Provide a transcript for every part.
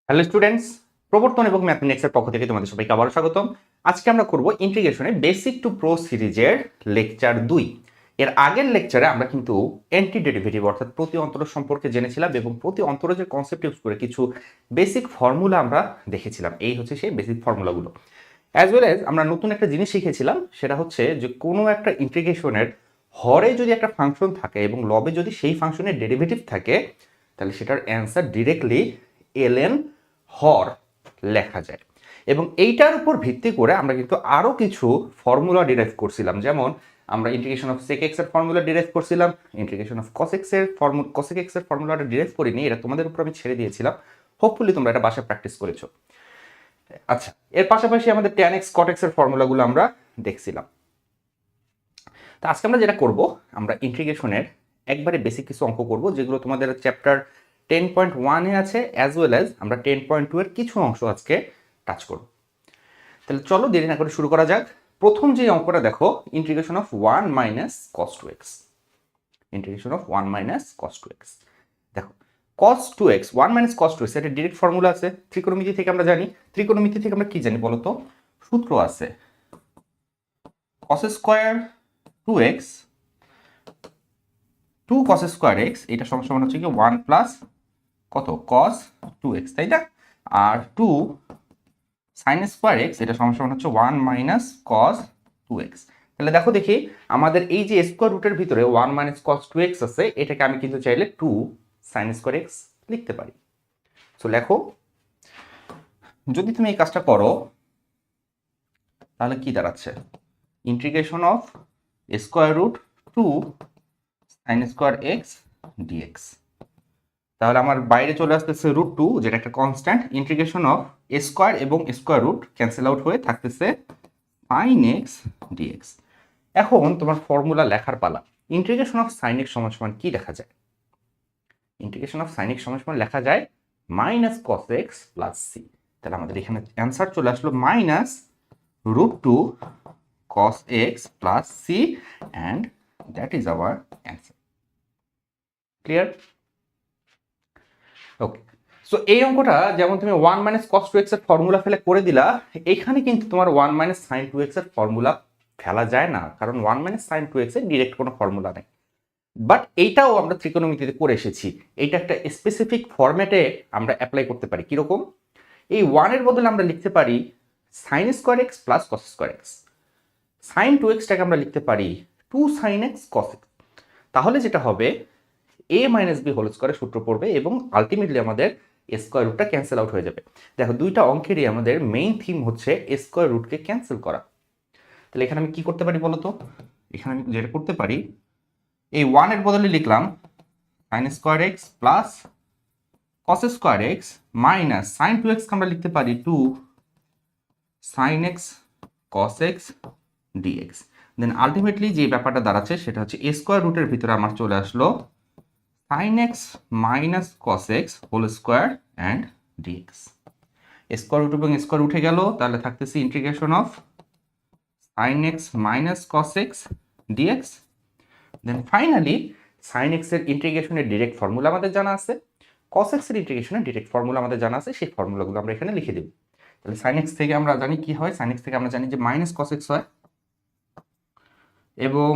Hello students, প্রবর্তন এবং ম্যাথমেটিক্সের পক্ষ থেকে তোমাদের সবাইকে আবারও স্বাগতম। আজকে আমরা করব ইন্টিগ্রেশনে বেসিক টু প্রো সিরিজের লেকচার 2। এর আগের লেকচারে আমরা কিন্তু অ্যান্টি ডেরিভেটিভ অর্থাৎ প্রতি অন্তরজ সম্পর্কে জেনেছিলাম এবং প্রতি অন্তরজের কনসেপ্ট ইউজ করে কিছু বেসিক ফর্মুলা আমরা দেখেছিলাম। এই হচ্ছে সেই বেসিক ফর্মুলাগুলো। অ্যাজ ওয়েল অ্যাজ আমরা নতুন একটা জিনিস শিখেছিলাম, সেটা হচ্ছে যে কোনো একটা ইন্টিগ্রেশনের হরে যদি একটা ফাংশন থাকে এবং লবে যদি সেই ফাংশনের ডেরিভেটিভ থাকে, তাহলে সেটার অ্যান্সার ডিরেক্টলি ln হর লেখা যায়। এবং এইটার উপর ভিত্তি করে আমরা কিন্তু আরও কিছু ফর্মুলা ডিরাইভ করছিলাম। যেমন আমরা ইন্টিগ্রেশন অফ sec x এর ফর্মুলা ডিরাইভ করছিলাম, ইন্টিগ্রেশন অফ cos x এর ফর্মুলাটা ডিরাইভ করিনি, এটা তোমাদের উপর আমি ছেড়ে দিয়েছিলাম। হোপফুলি তোমরা এটা বাসায় প্র্যাকটিস করেছো। আচ্ছা, এর পাশাপাশি আমাদের tan x cot x এর ফর্মুলাগুলো আমরা দেখছিলাম। তো আজকে আমরা যেটা করব, আমরা ইন্টিগ্রেশনের একবারে বেসিক কিছু অঙ্ক করব যেগুলো তোমাদের চ্যাপ্টার 10.1 এ আছে, অ্যাজ ওয়েল অ্যাজ আমরা 10.2 এর কিছু অংশ আজকে টাচ করব। তাহলে চলো দেরি না করে শুরু করা যাক। প্রথম যে অঙ্কটা দেখো, integration of 1 minus cos 2x। Integration of 1 minus cos 2x। দেখো cos 2x 1 minus cos 2x এটা ডাইরেক্ট ফর্মুলা আছে, ত্রিকোণমিতি থেকে আমরা জানি। ত্রিকোণমিতি থেকে আমরা কি জানি বলো তো? সূত্র আছে cos square 2x 2 cos square x, এটা সমান হচ্ছে কি 1 প্লাস কত cos 2x, তাই না? আর 2 sin স্কয়ার x, এটা সমান হচ্ছে 1 মাইনাস cos 2x। তাহলে দেখো দেখি, আমাদের এই যে স্কয়ার রুটের ভিতরে 1 মাইনাস cos 2x আছে, এটাকে আমি কিন্তু চাইলে 2 sin স্কয়ার x লিখতে পারি। সো লেখো, যদি তুমি এই কাজটা করো তাহলে কি দাঁড়াচ্ছে? Integration of square root 2 sin square x dx। তাহলে আমার বাইরে চলে আসতেছে √2, যেটা একটা কনস্ট্যান্ট। ইন্টিগ্রেশন অফ স্কয়ার এবং স্কয়ার রুট ক্যান্সেল আউট হয়ে থাকতেছে sin x dx। এখন তোমার ফর্মুলা লেখার পালা। ইন্টিগ্রেশন অফ sin x সমান কি লেখা যায়? ইন্টিগ্রেশন অফ sin x সমান লেখা যায় minus cos x plus c। তাহলে আমাদের এখানে অ্যান্সার চলে আসলো minus √2 cos x plus c, and that is our answer. Clear? Okay, so এই অঙ্কটা যেমন তুমি 1 মাইনাস cos 2x এর ফর্মুলা ফেলে করে দিলা, এখানে কিন্তু তোমার 1 মাইনাস sin 2x এর ফর্মুলা ফেলা যায় না, কারণ 1 মাইনাস sin 2x এর ডিরেক্ট কোনো ফর্মুলা নেই। বাট এইটাও আমরা ত্রিকোণমিতিতে করে এসেছি। এইটা একটা স্পেসিফিক ফরম্যাটে আমরা অ্যাপ্লাই করতে পারি। কিরকম? এই 1 এর বদলে আমরা লিখতে পারি sin square x plus cos square x। sin 2x টাকে আমরা লিখতে পারি 2 sin x cos x। তাহলে যেটা হবে, a মাইনাস বি হোল স্কয়ারের সূত্র পড়বে এবং আলটিমেটলি আমাদের স্কয়ার রুটটা ক্যান্সেল আউট হয়ে যাবে। দেখো, দুইটা অঙ্কেরই আমাদের মেইন থিম হচ্ছে স্কয়ার রুটকে ক্যান্সেল করা। তাহলে এখানে আমি কি করতে পারি বলো তো? এখানে আমি যেটা করতে পারি, এই 1 এর বদলে লিখলাম sin square x plus cos square x minus sin 2x কে আমরা লিখতে পারি 2 sin x cos x dx। Then ultimately যে ব্যাপারটা দাঁড়াচ্ছে সেটা হচ্ছে স্কয়ার রুটের ভিতরে আমার চলে আসলো sin x minus cos x whole square and dx। Square root এবং স্কয়ার উঠে গেল, তাহলে থাকতেছে integration of sin x minus cos x dx। Then finally sin x এর ইন্টিগ্রেশনের ডাইরেক্ট ফর্মুলা আমাদের জানা আছে, cos x এর ইন্টিগ্রেশনের ডাইরেক্ট ফর্মুলা আমাদের জানা আছে, সেই ফর্মুলাগুলো আমরা এখানে লিখে দেব। তাহলে sin x থেকে আমরা জানি কি হয়, sin x থেকে আমরা জানি যে মাইনাস cos x হয়, এবং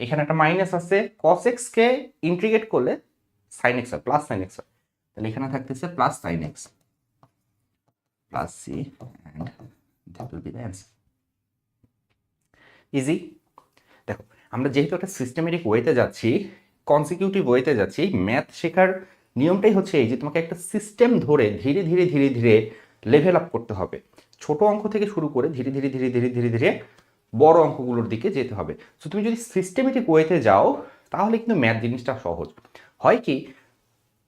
এখানে একটা মাইনাস আছে, cos x কে ইন্টিগ্রেট করলে sin x হয়, প্লাস sin x হয়। তাহলে এখানে থাকতেছে plus sin x plus c, and that will be the answer. Easy. দেখো, আমরা যেহেতু একটা সিস্টেমেটিক ওয়েতে যাচ্ছি, কনসিকিউটিভ ওয়েতে যাচ্ছি, ম্যাথ শেখার নিয়মটাই হচ্ছে এই যে তোমাকে একটা সিস্টেম ধরে ধীরে ধীরে ধীরে ধীরে লেভেল আপ করতে হবে। ছোট অঙ্ক থেকে শুরু করে ধীরে ধীরে ধীরে ধীরে ধীরে ধীরে বড় অঙ্কগুলোর দিকে যেতে হবে। সো তুমি যদি সিস্টেমেটিক ওয়েতে যাও তাহলে কিন্তু ম্যাথ জিনিসটা সহজ হয়। কি,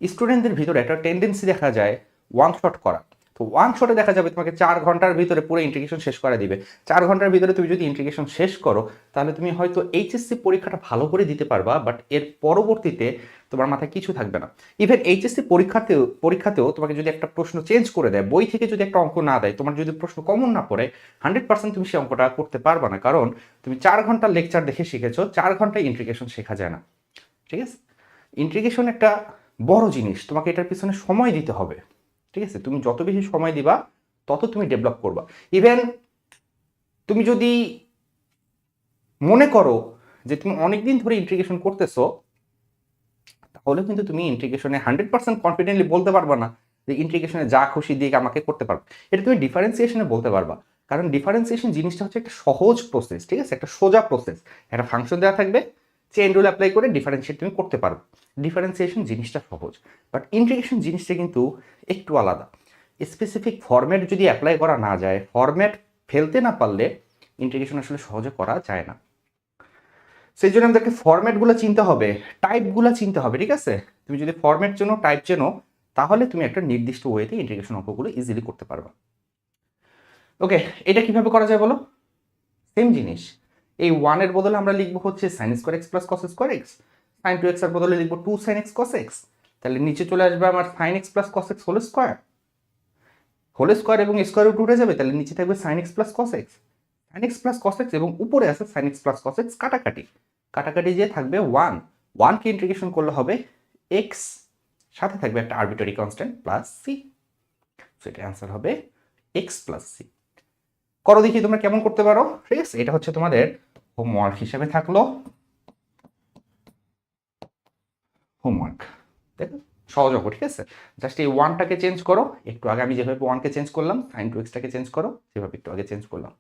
স্টুডেন্টদের ভিতরে একটা টেন্ডেন্সি দেখা যায় ওয়ান শট করা। তো ওয়ান শটে দেখা যাবে তোমাকে 4 ঘন্টার ভিতরে পুরো ইন্টিগ্রেশন শেষ করে দিবে। 4 ঘন্টার ভিতরে তুমি যদি ইন্টিগ্রেশন শেষ করো তাহলে তুমি হয়তো এইচএসসি পরীক্ষাটা ভালো করে দিতে পারবা, বাট এর পরবর্তীতে তোমার মাথায় কিছু থাকবে না। ইভেন এইচএসসি পরীক্ষাতেও তোমাকে যদি একটা প্রশ্ন চেঞ্জ করে দেয়, বই থেকে যদি একটা অঙ্ক না দেয়, তোমার যদি প্রশ্ন কমন না পড়ে, 100% তুমি সেই অঙ্কটা করতে পারবা না, কারণ তুমি 4 ঘন্টার লেকচার দেখে শিখেছো, 4 ঘন্টায় ইন্টিগ্রেশন শেখা যায় না। ঠিক আছে? ইন্টিগ্রেশন একটা বড় জিনিস, তোমাকে এটার পিছনে সময় দিতে হবে। ঠিক আছে, তুমি যত বেশি সময় দিবা তত তুমি ডেভেলপ করবা। ইভেন তুমি যদি মনে করো যে তুমি অনেকদিন ধরে ইন্টিগ্রেশন করতেছো, তাহলে কিন্তু তুমি ইন্টিগ্রেশনে 100% কনফিডেন্টলি বলতে পারবা না যে ইন্টিগ্রেশনে যা খুশি দিয়ে আমাকে করতে পারবে। এটা তুমি ডিফারেন্সিয়েশনে বলতে পারবা, কারণ ডিফারেন্সিয়েশন জিনিসটা হচ্ছে একটা সহজ প্রসেস, ঠিক আছে, একটা সোজা প্রসেস। একটা ফাংশন দেওয়া থাকবে, চেইন রুল অ্যাপ্লাই করে ডিফারেন্সিয়েট তুমি করতে পারবে। ডিফারেন্সিয়েশন জিনিসটা সহজ, বাট ইন্টিগ্রেশন জিনিসটা কিন্তু একটু আলাদা। স্পেসিফিক ফরম্যাট যদি অ্যাপ্লাই করা না যায়, ফরম্যাট ফেলতে না পারলে ইন্টিগ্রেশন আসলে সহজে করা যায় না। সেই জন্য আমাদেরকে ফরম্যাটগুলো চিনতে হবে, টাইপগুলো চিনতে হবে, ঠিক আছে। তুমি যদি ফরম্যাট চেনো, টাইপ চেনো, তাহলে তুমি একটা নির্দিষ্ট ওয়েতে ইন্টিগ্রেশন অঙ্কগুলো ইজিলি করতে পারবা। ওকে, এটা কিভাবে করা যায় বলো? সেম জিনিস, এই 1 এর বদলে আমরা লিখবো হচ্ছে sin square x plus cos square x, sin 2x এর বদলে লিখবো 2 sin x cos x। তাহলে নিচে চলে আসবে আমার sin x plus cos x whole square এবং স্কোয়ার রুট উঠে যাবে, তাহলে নিচে থাকবে sin x plus cos x, sin x plus cos x, এবং উপরে আছে sin x plus cos x, কাটাকাটি যে থাকবে 1 কে ইন্টিগ্রেশন করলে হবে x, সাথে থাকবে একটা arbitrary constant plus c। So এটা অ্যান্সার হবে x প্লাস c। করো দেখি তোমরা কেমন করতে পারো, ঠিক আছে। এটা হচ্ছে তোমাদের হোমওয়ার্ক হিসেবে থাকলো, হোমওয়ার্ক। দেখো সহজ অঙ্ক, ঠিক আছে। জাস্ট এই 1টাকে চেঞ্জ করো, একটু আগে আমি যেভাবে 1কে চেঞ্জ করলাম, sin 2x টাকে চেঞ্জ করো যেভাবে একটু আগে চেঞ্জ করলাম।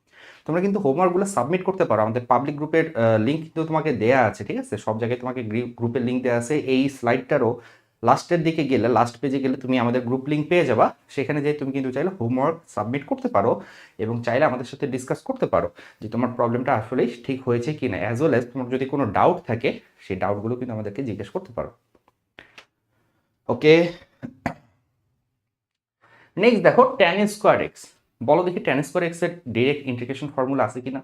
তোমরা কিন্তু হোমওয়ার্কগুলো সাবমিট করতে পারো, আমাদের পাবলিক গ্রুপের লিঙ্ক কিন্তু তোমাকে দেয়া আছে, ঠিক আছে। সব জায়গায় তোমাকে গ্রুপের লিঙ্ক দেওয়া আছে। এই স্লাইডটারও লাস্টের দিকে গেলে, লাস্ট পেজে গেলে তুমি আমাদের গ্রুপ লিঙ্ক পেয়ে যাবা। সেখানে যেয়ে তুমি কিন্তু চাইলে হোমওয়ার্ক সাবমিট করতে পারো এবং চাইলে আমাদের সাথে ডিসকাস করতে পারো যে তোমার প্রবলেমটা আসলেই ঠিক হয়েছে কি না, অ্যাজ ওয়েল অ্যাজ তোমার যদি কোনো ডাউট থাকে সেই ডাউটগুলো কিন্তু আমাদেরকে জিজ্ঞেস করতে পারো। ওকে, নেক্সট দেখো tan স্কোয়ার এক্স। বলো দেখি tan স্কোয়ার এক্স এর ডিরেক্ট ইন্টিগ্রেশন ফর্মুলা আছে কিনা।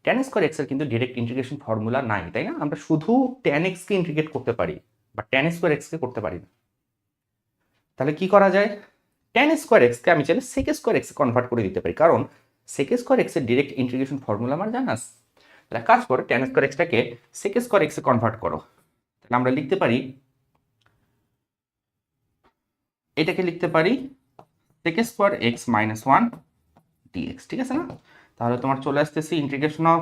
tan স্কোয়ার এক্স এর কিন্তু ডিরেক্ট ইন্টিগ্রেশন ফর্মুলা নাই, তাই না। আমরা শুধু tan x কে ইন্টিগ্রেট করতে পারি, বা tan স্কোয়ার এক্স কে করতে পারি না। তাহলে কি করা যায়? tan স্কোয়ার এক্স কে আমি চাইলে sec স্কোয়ার এক্স কনভার্ট করে দিতে পারি, কারণ sec স্কোয়ার এক্স এর ডিরেক্ট ইন্টিগ্রেশন ফর্মুলা আমার জানা আছে। তাহলে কাজ করো, tan স্কোয়ার এক্সটাকে sec স্কোয়ার এক্স এ কনভার্ট করো। তাহলে আমরা লিখতে পারি, এটাকে লিখতে পারি sec square x minus 1 dx, ঠিক আছে না। তাহলে তোমার চলে আসতেছে integration of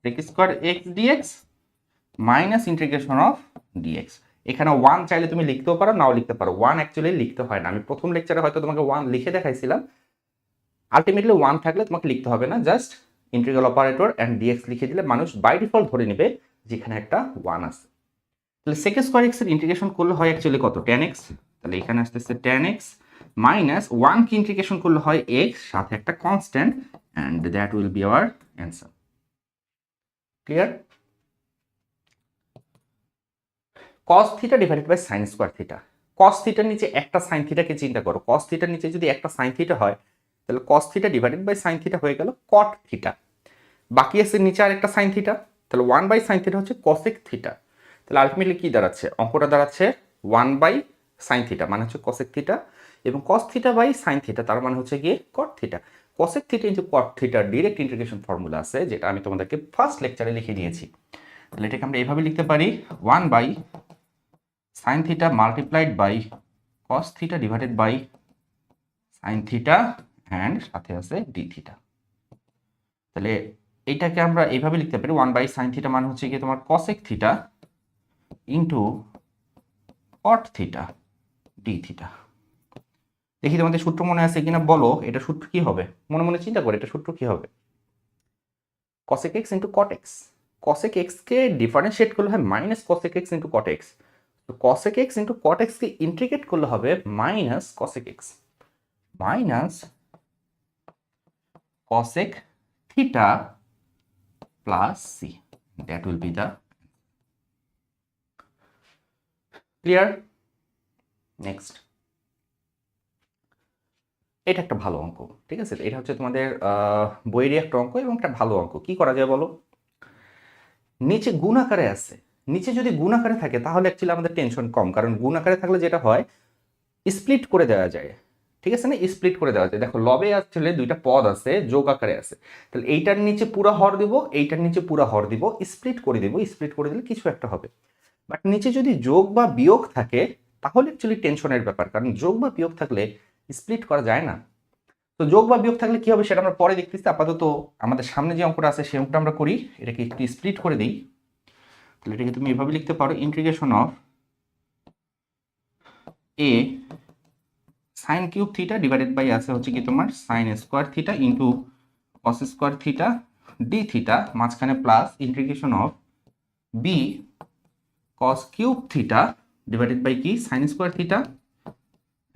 sec square x dx minus integration of dx. এখানে 1 চাইলে তুমি লিখতেও পারো, নাও লিখতে পারো। 1 অ্যাকচুয়ালি লিখতে হয় না, আমি প্রথম লেকচারে হয়তো তোমাকে 1 লিখে দেখাইছিলাম। আলটিমেটলি 1 থাকলে তোমাকে লিখতে হবে না, just integral operator and dx লিখে দিলে মানুষ বাই ডিফল্ট ধরে নেবে যেখানে একটা 1 আছে। তাহলে sec স্কোয়ার এক্স এর ইন্টিগ্রেশন করলে হয় অ্যাকচুয়ালি কত, tan x। তাহলে এখানে আসতেছে tan x মাইনাস 1 কে ইন্টিগ্রেশন করলে হয় x, সাথে একটা constant, and that will be our answer. Clear? cos theta divided by sin square theta. cos থিটার নিচে একটা sin থিটাকে চিন্তা করো, cos থিটার নিচে যদি একটা sin থিটা হয়, তাহলে cos theta divided by sin theta হয়ে গেল cot থিটা। বাকি আছে নিচে আর একটা sin থিটা, তাহলে 1 বাই sin থিটা হচ্ছে cosec থিটা। তাহলে আলটিমেটলি কি দাঁড়াচ্ছে, অঙ্কটা দাঁড়াচ্ছে 1 বাই sin থিটা মানে হচ্ছে cosec থিটা, এবং cos theta by sin theta তার মানে হচ্ছে গিয়ে cot theta. cosec theta into cot থিটার ডিরেক্ট ইন্টিগ্রেশন ফর্মুলা আছে, যেটা আমি তোমাদেরকে ফার্স্ট লেকচারে লিখে দিয়েছি। তাহলে এটাকে আমরা এইভাবে লিখতে পারি, 1 by sin theta multiplied by cos theta divided by sin theta and সাথে আছে d থিটা। তাহলে এইটাকে আমরা এইভাবে লিখতে পারি, 1 বাই sin থিটা মানে হচ্ছে গিয়ে তোমার cosec theta into cot theta d theta. দেখি তোমাদের সূত্র মনে আছে কিনা বলো, এটা সূত্র কি হবে, মনে মনে চিন্তা করে এটা সূত্র কি হবে। cosec x into cot x, cosec x কে ডিফারেন্সিয়েট করলে হয় minus cosec x into cot x, তো cosec x into cot x কে ইন্টিগ্রেট করলে হবে minus cosec x minus cosec theta plus c, that will be the clear. Next, এটা একটা ভালো অঙ্ক, ঠিক আছে। এটা হচ্ছে তোমাদের বইয়েরই একটা অঙ্ক এবং একটা ভালো অঙ্ক। কি করা যায় বলো, নিচে গুণ আকারে আছে, নিচে যদি গুণ আকারে থাকে তাহলে অ্যাকচুয়ালি আমাদের টেনশন কম, কারণ গুণ আকারে থাকলে যেটা হয় স্প্লিট করে দেওয়া যায়, ঠিক আছে না, স্প্লিট করে দেওয়া যায়। দেখো লবে আসলে দুইটা পদ আছে, যোগ আকারে আছে, তাহলে এইটার নিচে পুরা হর দিব, এইটার নিচে পুরা হর দিব, স্প্লিট করে দিব, স্প্লিট করে দিলে কিছু একটা হবে। বাট নিচে যদি যোগ বা বিয়োগ থাকে তাহলে অ্যাকচুয়ালি টেনশনের ব্যাপার, কারণ যোগ বা বিয়োগ থাকলে স্প্লিট করা যায় না। তো যোগ বা বিয়োগ থাকলে কি হবে সেটা আমরা পরে দেখতেছি। আপাতত আমাদের সামনে যে অঙ্কটা আছে সেই অঙ্কটা আমরা করি। এটাকে একটু স্প্লিট করে দিই। তাহলে এটাকে তুমি এভাবে লিখতে পারো, integration of a sine cube theta divided by আছে হচ্ছে কি তোমার sine square theta into cos square theta d theta, মাঝখানে plus integration of b cos cube theta divided by কি সাইন স্কোয়ার থিটা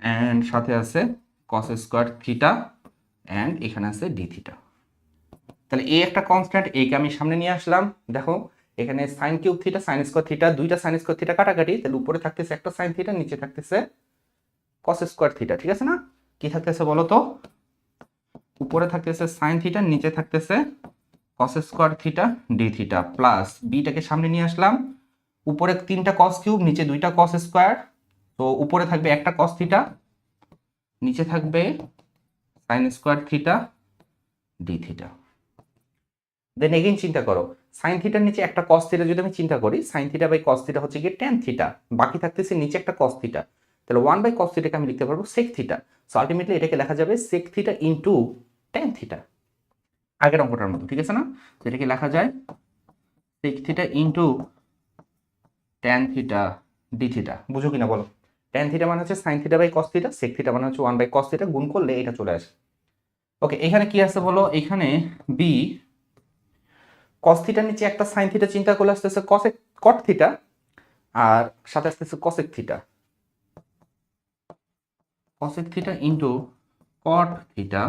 অ্যান্ড সাথে আছে কস স্কোয়ার থিটা অ্যান্ড এখানে আছে ডি থিটা। তাহলে এই একটা কনস্ট্যান্ট, একে আমি সামনে নিয়ে আসলাম। দেখো এখানে sign cube theta sine square theta, দুইটা সাইন স্কোয়ার থিটা কাটাকাটি, তাহলে উপরে থাকতেছে একটা সাইন থিটা, নিচে থাকতেছে কস স্কোয়ার থিটা। ঠিক আছে না? কি থাকতেছে বলো তো? উপরে থাকতেছে সাইন থিটা, নিচে থাকতেছে cos square theta d theta, plus বিটাকে সামনে নিয়ে আসলাম। উপরে তিনটা কস কিউব, নিচে দুইটা কস স্কোয়ার, তো উপরে থাকবে একটা কস থিটা, নিচে থাকবে sine square theta d theta. Then again চিন্তা করো, সাইন থিটার নিচে একটা কস থিটা যদি আমি চিন্তা করি, sine theta by cos theta হচ্ছে গিয়ে ট্যান থিটা, বাকি থাকতেছে নিচে একটা কস থিটা, তাহলে 1 বাই কস থিটাকে আমি লিখতে পারবো সেক থিটা। সো আলটিমেটলি এটাকে লেখা যাবে sec theta into tan theta, আগের অঙ্কটার মতো। ঠিক আছে না? তো এটাকে লেখা যায় sec theta into tan theta d theta. বুঝো কিনা বলো? ট্যান থিটা মানে হচ্ছে sine theta by cos theta, sec theta মানে হচ্ছে 1 বাই কস থিটা, গুণ করলে এটা চলে আসে। ওকে, এখানে কি আছে বলো? এখানে বি কস থিটার নিচে একটা সাইন থিটা চিন্তা করলে আসতেছে কসেক কট থিটা, আর সাথে আসতেছে cosec theta, cosec theta into cot theta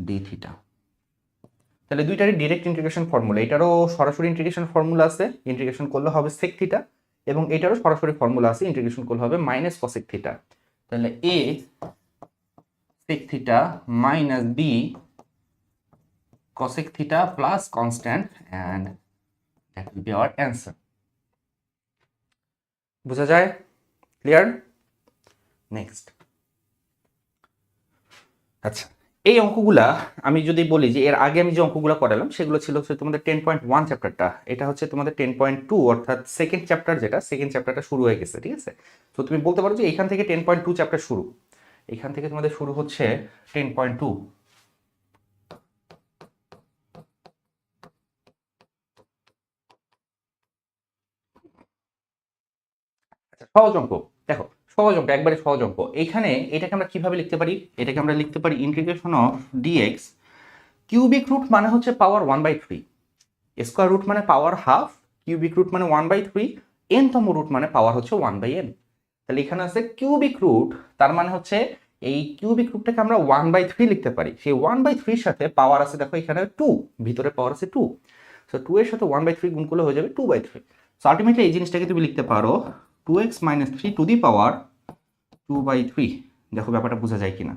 d theta. তাহলে দুইটারই ডিরেক্ট ইন্টিগ্রেশন ফর্মুলা, এটারও সরাসরি ইন্টিগ্রেশন ফর্মুলা আছে, ইন্টিগ্রেশন করলে হবে সেক থিটা, এবং এটারও সরাসরি ফর্মুলা আছে, ইন্টিগ্রেশন করলে হবে মাইনাস কসেক থিটা। তাহলে a sec theta minus b cosec theta plus constant and that will be our answer. বুঝা যায়? ক্লিয়ার? নেক্সট। আচ্ছা, এই অঙ্কগুলা আমি যদি বলি যে এর আগে আমি যে অঙ্কগুলো করালাম সেগুলো ছিল হচ্ছে তোমাদের 10.1 চ্যাপ্টারটা, এটা হচ্ছে তোমাদের 10.2 অর্থাৎ সেকেন্ড চ্যাপ্টার, যেটা সেকেন্ড চ্যাপ্টারটা শুরু হয়ে গেছে। ঠিক আছে? তো তুমি বলতে পারো যে এখান থেকে 10.2 চ্যাপ্টার শুরু, এখান থেকে তোমাদের শুরু হচ্ছে 10.2। সহজ অঙ্ক, দেখো সহজ অঙ্ক, একবারে সহজ অঙ্ক। এইখানে এটাকে আমরা কিভাবে লিখতে পারি? এটাকে আমরা লিখতে পারি integration of dx, cubic root মানে হচ্ছে পাওয়ার 1/3, স্কোয়ার রুট মানে পাওয়ার হাফ, কিউবিক রুট মানে 1/3, এন তম রুট মানে পাওয়ার হচ্ছে 1/n। তাহলে এখানে আছে কিউবিক রুট, তার মানে হচ্ছে এই কিউবিক রুটটাকে আমরা 1/3 লিখতে পারি। সেই 1/3 সাথে পাওয়ার আছে, দেখো এখানে 2, ভিতরে পাওয়ার আছে 2, সো 2 এর সাথে 1/3 গুণ করলে হয়ে যাবে 2/3। সো আলটিমেটলি এই জিনিসটাকে তুমি লিখতে পারো 2x - 3 টু দি পাওয়ার 2/3। দেখো ব্যাপারটা বোঝা যায় কিনা?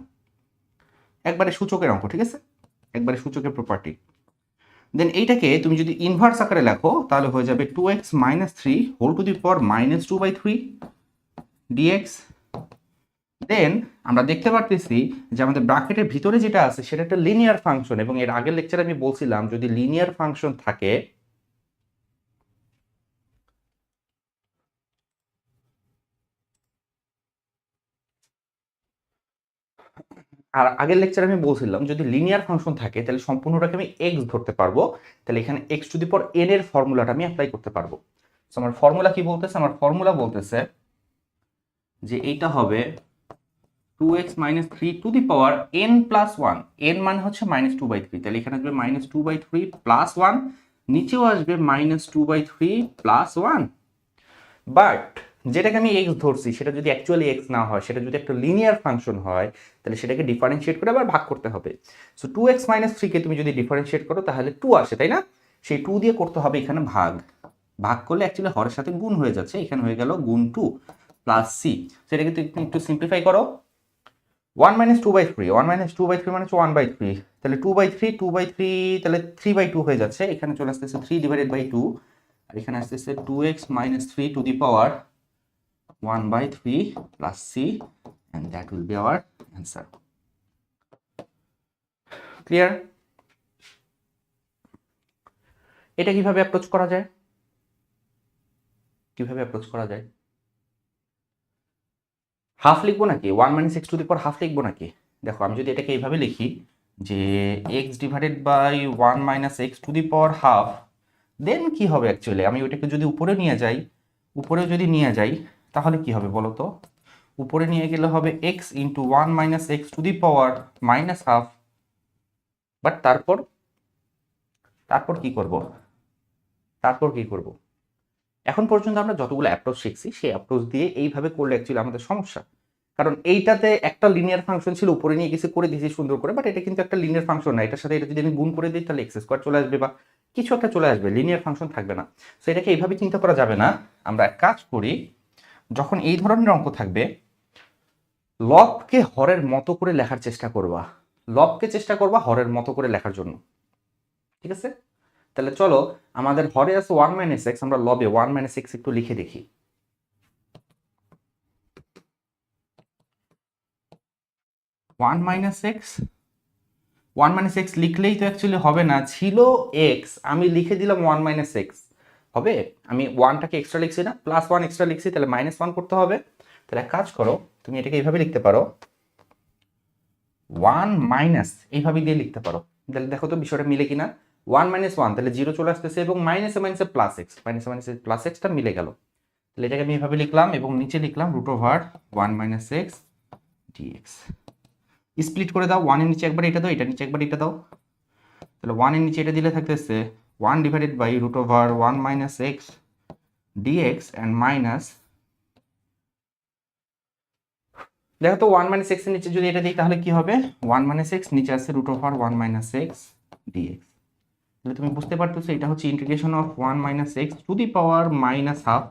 একবারে সূচকের অঙ্ক। ঠিক আছে? একবারে সূচকের প্রপার্টি। দেন এইটাকে তুমি যদি ইনভার্স আকারে লেখো তাহলে হয়ে যাবে 2x - 3 whole to the power -2/3 dx। Then আমরা দেখতে পারতেছি যে আমাদের ব্র্যাকেটের ভিতরে যেটা আছে সেটা একটা লিনিয়ার ফাংশন, এবং এর আগের লেকচারে আমি বলছিলাম যদি লিনিয়ার ফাংশন থাকে আর আগের লেকচারে আমি বলছিলাম যদি লিনিয়ার ফাংশন থাকে তাহলে সম্পূর্ণটাকে আমি এক্স ধরতে পারবো, তাহলে এখানে x to the power N এর ফর্মুলাটা আমি অ্যাপ্লাই করতে পারবো। তো আমার ফর্মুলা কি বলতেছে? আমার ফর্মুলা বলতেছে যে এইটা হবে 2x - 3 two the power n plus 1, n মানে হচ্ছে -2/3, তাহলে এখানে আসবে -2/3 প্লাস 1, নিচেও আসবে -2/3 প্লাস 1। বাট যেটাকে আমি এক্স ধরছি সেটা যদি অ্যাকচুয়ালি এক্স না হয়, সেটা যদি একটা লিনিয়ার ফাংশন হয়, তাহলে সেটাকে ডিফারেন্সিয়েট করে আবার ভাগ করতে হবে। সো 2x - 3 কে তুমি যদি ডিফারেন্সিয়েট করো তাহলে 2 আসে, তাই না? সেই 2 দিয়ে করতে হবে এখানে ভাগ, ভাগ করলে অ্যাকচুয়ালি হরের সাথে গুণ হয়ে যাচ্ছে, এখানে হয়ে গেল গুণ 2 প্লাস সি। সেটাকে তুমি একটু সিম্পলিফাই করো, 1 - 2/3, 1 - 2/3 মানে হচ্ছে 1/3, তাহলে 2/3 2/3 তাহলে 3/2 হয়ে যাচ্ছে, এখানে চলে আসতেছে 3/2, আর এখানে আসতেছে 2x - 3 two the power 1/3 plus c, and that will be our answer. Clear? এটা কিভাবে অ্যাপ্রোচ করা যায়? কিভাবে অ্যাপ্রোচ করা যায়? হাফ লিখবো নাকি 1 minus x to the power half লিখবো নাকি? দেখো আমি যদি এটাকে এইভাবে লিখি যে x divided by 1 minus x to the power half, then কি হবে অ্যাকচুয়ালি আমি ওইটাকে যদি উপরে নিয়ে যাই, উপরে যদি নিয়ে যাই তাহলে কি হবে বলো তো? উপরে নিয়ে গেলে হবে x into 1 minus x to the power minus half. But তারপর তারপর কি করব? তারপর কি করব? এখন পর্যন্ত আমরা যতগুলো অ্যাপ্রোচ শিখছি সেই অ্যাপ্রোচ দিয়ে এইভাবে করলে অ্যাকচুয়ালি আমাদের সমস্যা। কারণ এইটাতে একটা লিনিয়ার ফাংশন ছিল, উপরে নিয়ে গেছে করে দিয়েছি সুন্দর করে, বাট এটা কিন্তু একটা লিনিয়ার ফাংশন না। এটার সাথে এটা যদি আমি গুণ করে দিই তাহলে এক্স স্কোয়ার চলে আসবে বা কিছু একটা চলে আসবে, লিনিয়ার ফাংশন থাকবে না। সো এটাকে এইভাবে চিন্তা করা যাবে না। আমরা এক কাজ করি, যখন এই ধরনের অঙ্ক থাকবে লবকে হরের মতো করে লেখার চেষ্টা করবা, লবকে চেষ্টা করবা হরের মতো করে লেখার জন্য, ঠিক আছে? তাহলে চলো আমাদের হরে আছে 1 মাইনাস এক্স, আমরা লবে 1 মাইনাস এক্স একটু লিখে দেখি। 1 মাইনাস এক্স, 1 মাইনাস এক্স লিখলেই তো অ্যাকচুয়ালি হবে না, ছিল এক্স, আমি লিখে দিলাম 1 মাইনাস এক্স। হবে? আমি 1টাকে এক্সট্রা লিখছি না, প্লাস 1 এক্সট্রা লিখছি, তাহলে মাইনাস 1 করতে হবে। তাহলে এক কাজ করো, তুমি এটাকে এইভাবে লিখতে পারো 1 মাইনাস, এইভাবে দিয়ে লিখতে পারো। তাহলে দেখো তো বিষয়টা মিলে কিনা। 1 মাইনাস 1 তাহলে 0 চলে আসতেছে এবং মাইনাসে মাইনাসে প্লাস এক্স, মাইনাসে মাইনাসে প্লাস এক্সটা মিলে গেল। তাহলে এটাকে আমি এইভাবে লিখলাম এবং নিচে লিখলাম root over 1 minus x dx. Split করে দাও, 1 এর নিচে একবার এটা দাও, এটা নিচে একবার এটা দাও। তাহলে 1 এর নিচে এটা দিলে থাকতেছে 1 divided by root over 1 minus x dx and minus, দেখো তো 1 মাইনাস এক্স এর নিচে যদি এটা দিই তাহলে কি হবে? 1 মাইনাস এক্স, নিচে আছে root over 1 minus x dx. তাহলে তুমি বুঝতে পারতেছো এটা হচ্ছে integration of 1 minus x to the power minus half,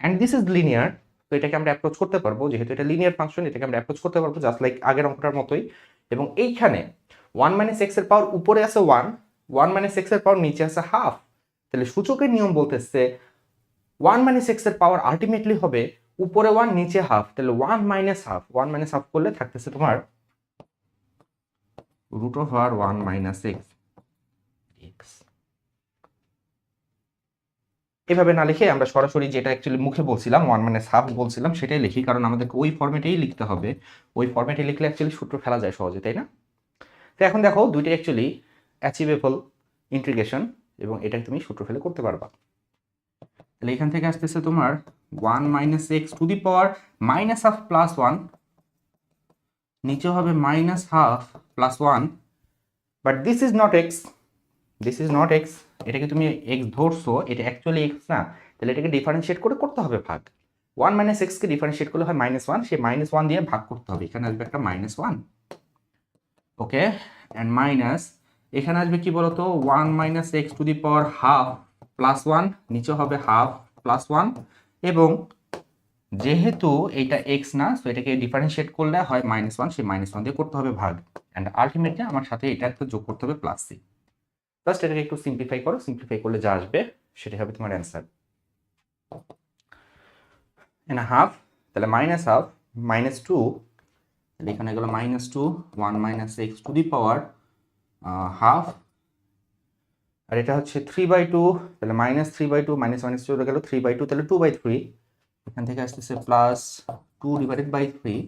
and this is linear. তো এটাকে আমরা অ্যাপ্রোচ করতে পারবো, যেহেতু এটা লিনিয়ার ফাংশন এটাকে আমরা অ্যাপ্রোচ করতে পারবো জাস্ট লাইক আগের অঙ্কটার মতোই। এবং এইখানে 1 মাইনাস এক্স এর পাওয়ার উপরে আছে 1, 1 মাইনাস এক্স এর পাওয়ার নিচে আছে হাফ। তাহলে সূচকের নিয়ম বলতেছে 1 মাইনাস এক্স এর পাওয়ার আলটিমেটলি হবে উপরে 1 নিচে হাফ। তাহলে 1 মাইনাস হাফ, 1 মাইনাস হাফ করলে থাকতেছে তোমার root over 1 minus x x. এভাবে না লিখে আমরা সরাসরি যেটা অ্যাকচুয়ালি মুখে বলছিলাম 1 মাইনাস হাফ বলছিলাম সেটাই লিখি, কারণ আমাদেরকে ওই ফরম্যাটেই লিখতে হবে। ওই ফরম্যাটে লিখলে অ্যাকচুয়ালি সূত্র ফেলা যায় সহজে, তাই না? তো এখন দেখো দুইটাই অ্যাকচুয়ালি অ্যাচিভেবল ইন্টিগ্রেশন এবং এটা তুমি সূত্র ফেলে করতে পারবা। তাহলে এখান থেকে আসতেছে তোমার 1 minus x to the power minus half plus 1, নিচে হবে minus half plus 1, but this is not x, this is not x. এটাকে তুমি এক্স ধরছো, এটা অ্যাকচুয়ালি এক্স না, তাহলে এটাকে ডিফারেন্সিয়েট করে করতে হবে ভাগ। 1 মাইনাস এক্সকে ডিফারেন্সিয়েট করলে হয় মাইনাস 1, সেই মাইনাস 1 দিয়ে ভাগ করতে হবে, এখানে আসবে একটা মাইনাস 1। ওকে, অ্যান্ড মাইনাস এখানে আসবে কি বলতো 1 minus x to the power half plus 1, নিচে হবে হাফ প্লাস 1, এবং যেহেতু এটা এক্স না সো এটাকে ডিফারেন্সিয়েট করলে হয় মাইনাস 1, সেই মাইনাস 1 দিয়ে করতে হবে ভাগ, অ্যান্ড আলটিমেটলি আমার সাথে এটা একটা যোগ করতে হবে প্লাস সি। জাস্ট এটাকে একটু সিম্পলিফাই করো, সিম্পলিফাই করলে যা আসবে সেটাই হবে তোমার অ্যান্সার। এন্ড হাফ, তাহলে মাইনাস হাফ মাইনাস 2, তাহলে এখানে গেল minus 2, 1 minus x to the power half, আর এটা হচ্ছে 3/2, তাহলে মাইনাস 3/2, মাইনাস মাইনাস চলে গেল 3/2, তাহলে 2/3, এখান থেকে আসতেছে plus 2 divided by 3,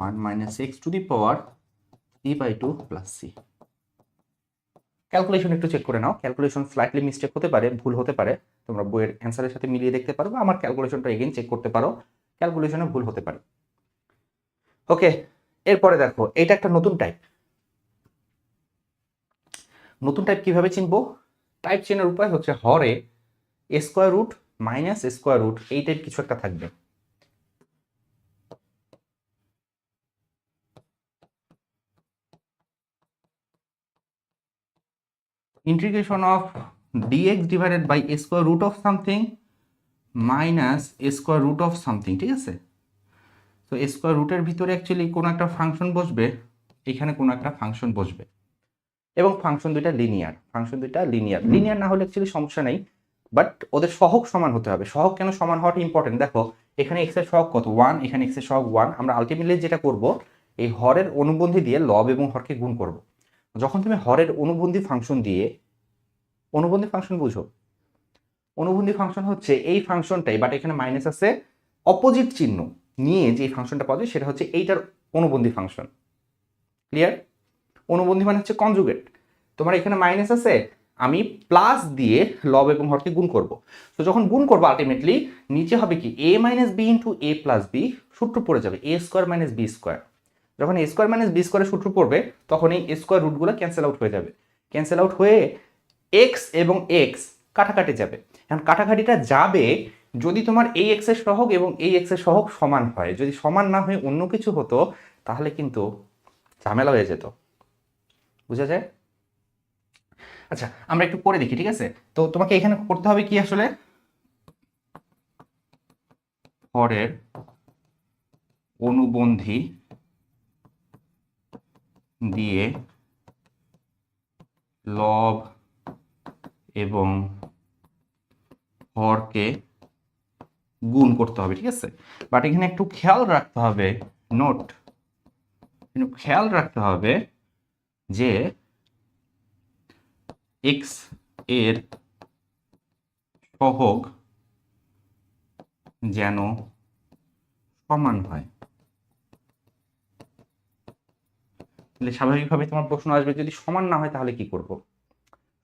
1 minus x to the power 3/2 plus c. Calculation একটু চেক করে নাও, ক্যালকুলেশন স্লাইটলি মিস্টেক হতে পারে, ভুল হতে পারে, তোমরা বইয়ের অ্যান্সারের সাথে মিলিয়ে দেখতে পারো বা আমার ক্যালকুলেশনটা এগেইন চেক করতে পারো, ক্যালকুলেশনে ভুল হতে পারে। ওকে, এরপরে দেখো এটা একটা নতুন টাইপ। নতুন টাইপ কিভাবে চিনবো? টাইপ চেনার উপায় হচ্ছে হরে square root minus square root এই টাইপ কিছু একটা থাকবে। Integration of dx divided by square root of something minus square root of something, ঠিক আছে? তো স্কোয়ার রুটের ভিতরে অ্যাকচুয়ালি কোনো একটা ফাংশন বসবে, এখানে কোনো একটা ফাংশন বসবে, এবং ফাংশন দুইটা লিনিয়ার, ফাংশন দুইটা লিনিয়ার। লিনিয়ার না হলে অ্যাকচুয়ালি সমস্যা নেই, বাট ওদের সহগ সমান হতে হবে। সহগ কেন সমান হওয়াটা ইম্পর্টেন্ট? দেখো এখানে এক্স এর সহগ কত? 1, এখানে এক্স এর সহগ 1। আমরা আলটিমেটলি যেটা করব এই হরের অনুবন্ধী দিয়ে লব এবং হরকে গুণ করব। যখন তুমি হরের অনুবন্ধী ফাংশন দিয়ে, অনুবন্ধী ফাংশন বুঝো, অনুবন্ধী ফাংশন হচ্ছে এই ফাংশনটাই, বাট এখানে মাইনাস আছে অপোজিট চিহ্ন, নিয়ে যে ফাংশনটা পাওয়া যায় সেটা হচ্ছে এইটার অনুবন্ধী ফাংশন। ক্লিয়ার? অনুবন্ধী মানে হচ্ছে কনজুগেট। তোমার এখানে মাইনাস আছে, আমি প্লাস দিয়ে লব এবং হরকে গুণ করব। তো যখন গুণ করবো আলটিমেটলি নিচে হবে কি এ minus b into a plus b, সূত্র পড়ে যাবে এ স্কোয়ার মাইনাস বি স্কোয়ার। যখন এ স্কোয়ার মাইনাস বি স্কোয়ারের সূত্র পড়বে তখন এই স্কোয়ার রুটগুলো ক্যান্সেল আউট হয়ে যাবে। ক্যান্সেল আউট হয়ে এক্স এবং এক্স কাটাকাটি যাবে। এখন কাটাকাটিটা যাবে যদি তোমার এই এক্স এর সহগ এবং এই এক্স এর সহগ সমান হয়। যদি সমান না হয়ে অন্য কিছু হতো তাহলে কিন্তু ঝামেলা হয়ে যেত। বুঝা যায়? আচ্ছা আমরা একটু করে দেখি, ঠিক আছে? তো তোমাকে এখানে করতে হবে কি আসলে, হরের অনুবন্ধী দিয়ে লব এবং হরকে গুণ করতে হবে, ঠিক আছে? বাট এখানে একটু খেয়াল রাখতে হবে, নোট, খেয়াল রাখতে হবে যে এক্স এর সহগ যেন সমান হয়। তাহলে স্বাভাবিকভাবে তোমার প্রশ্ন আসবে যদি সমান না হয় তাহলে কি করব?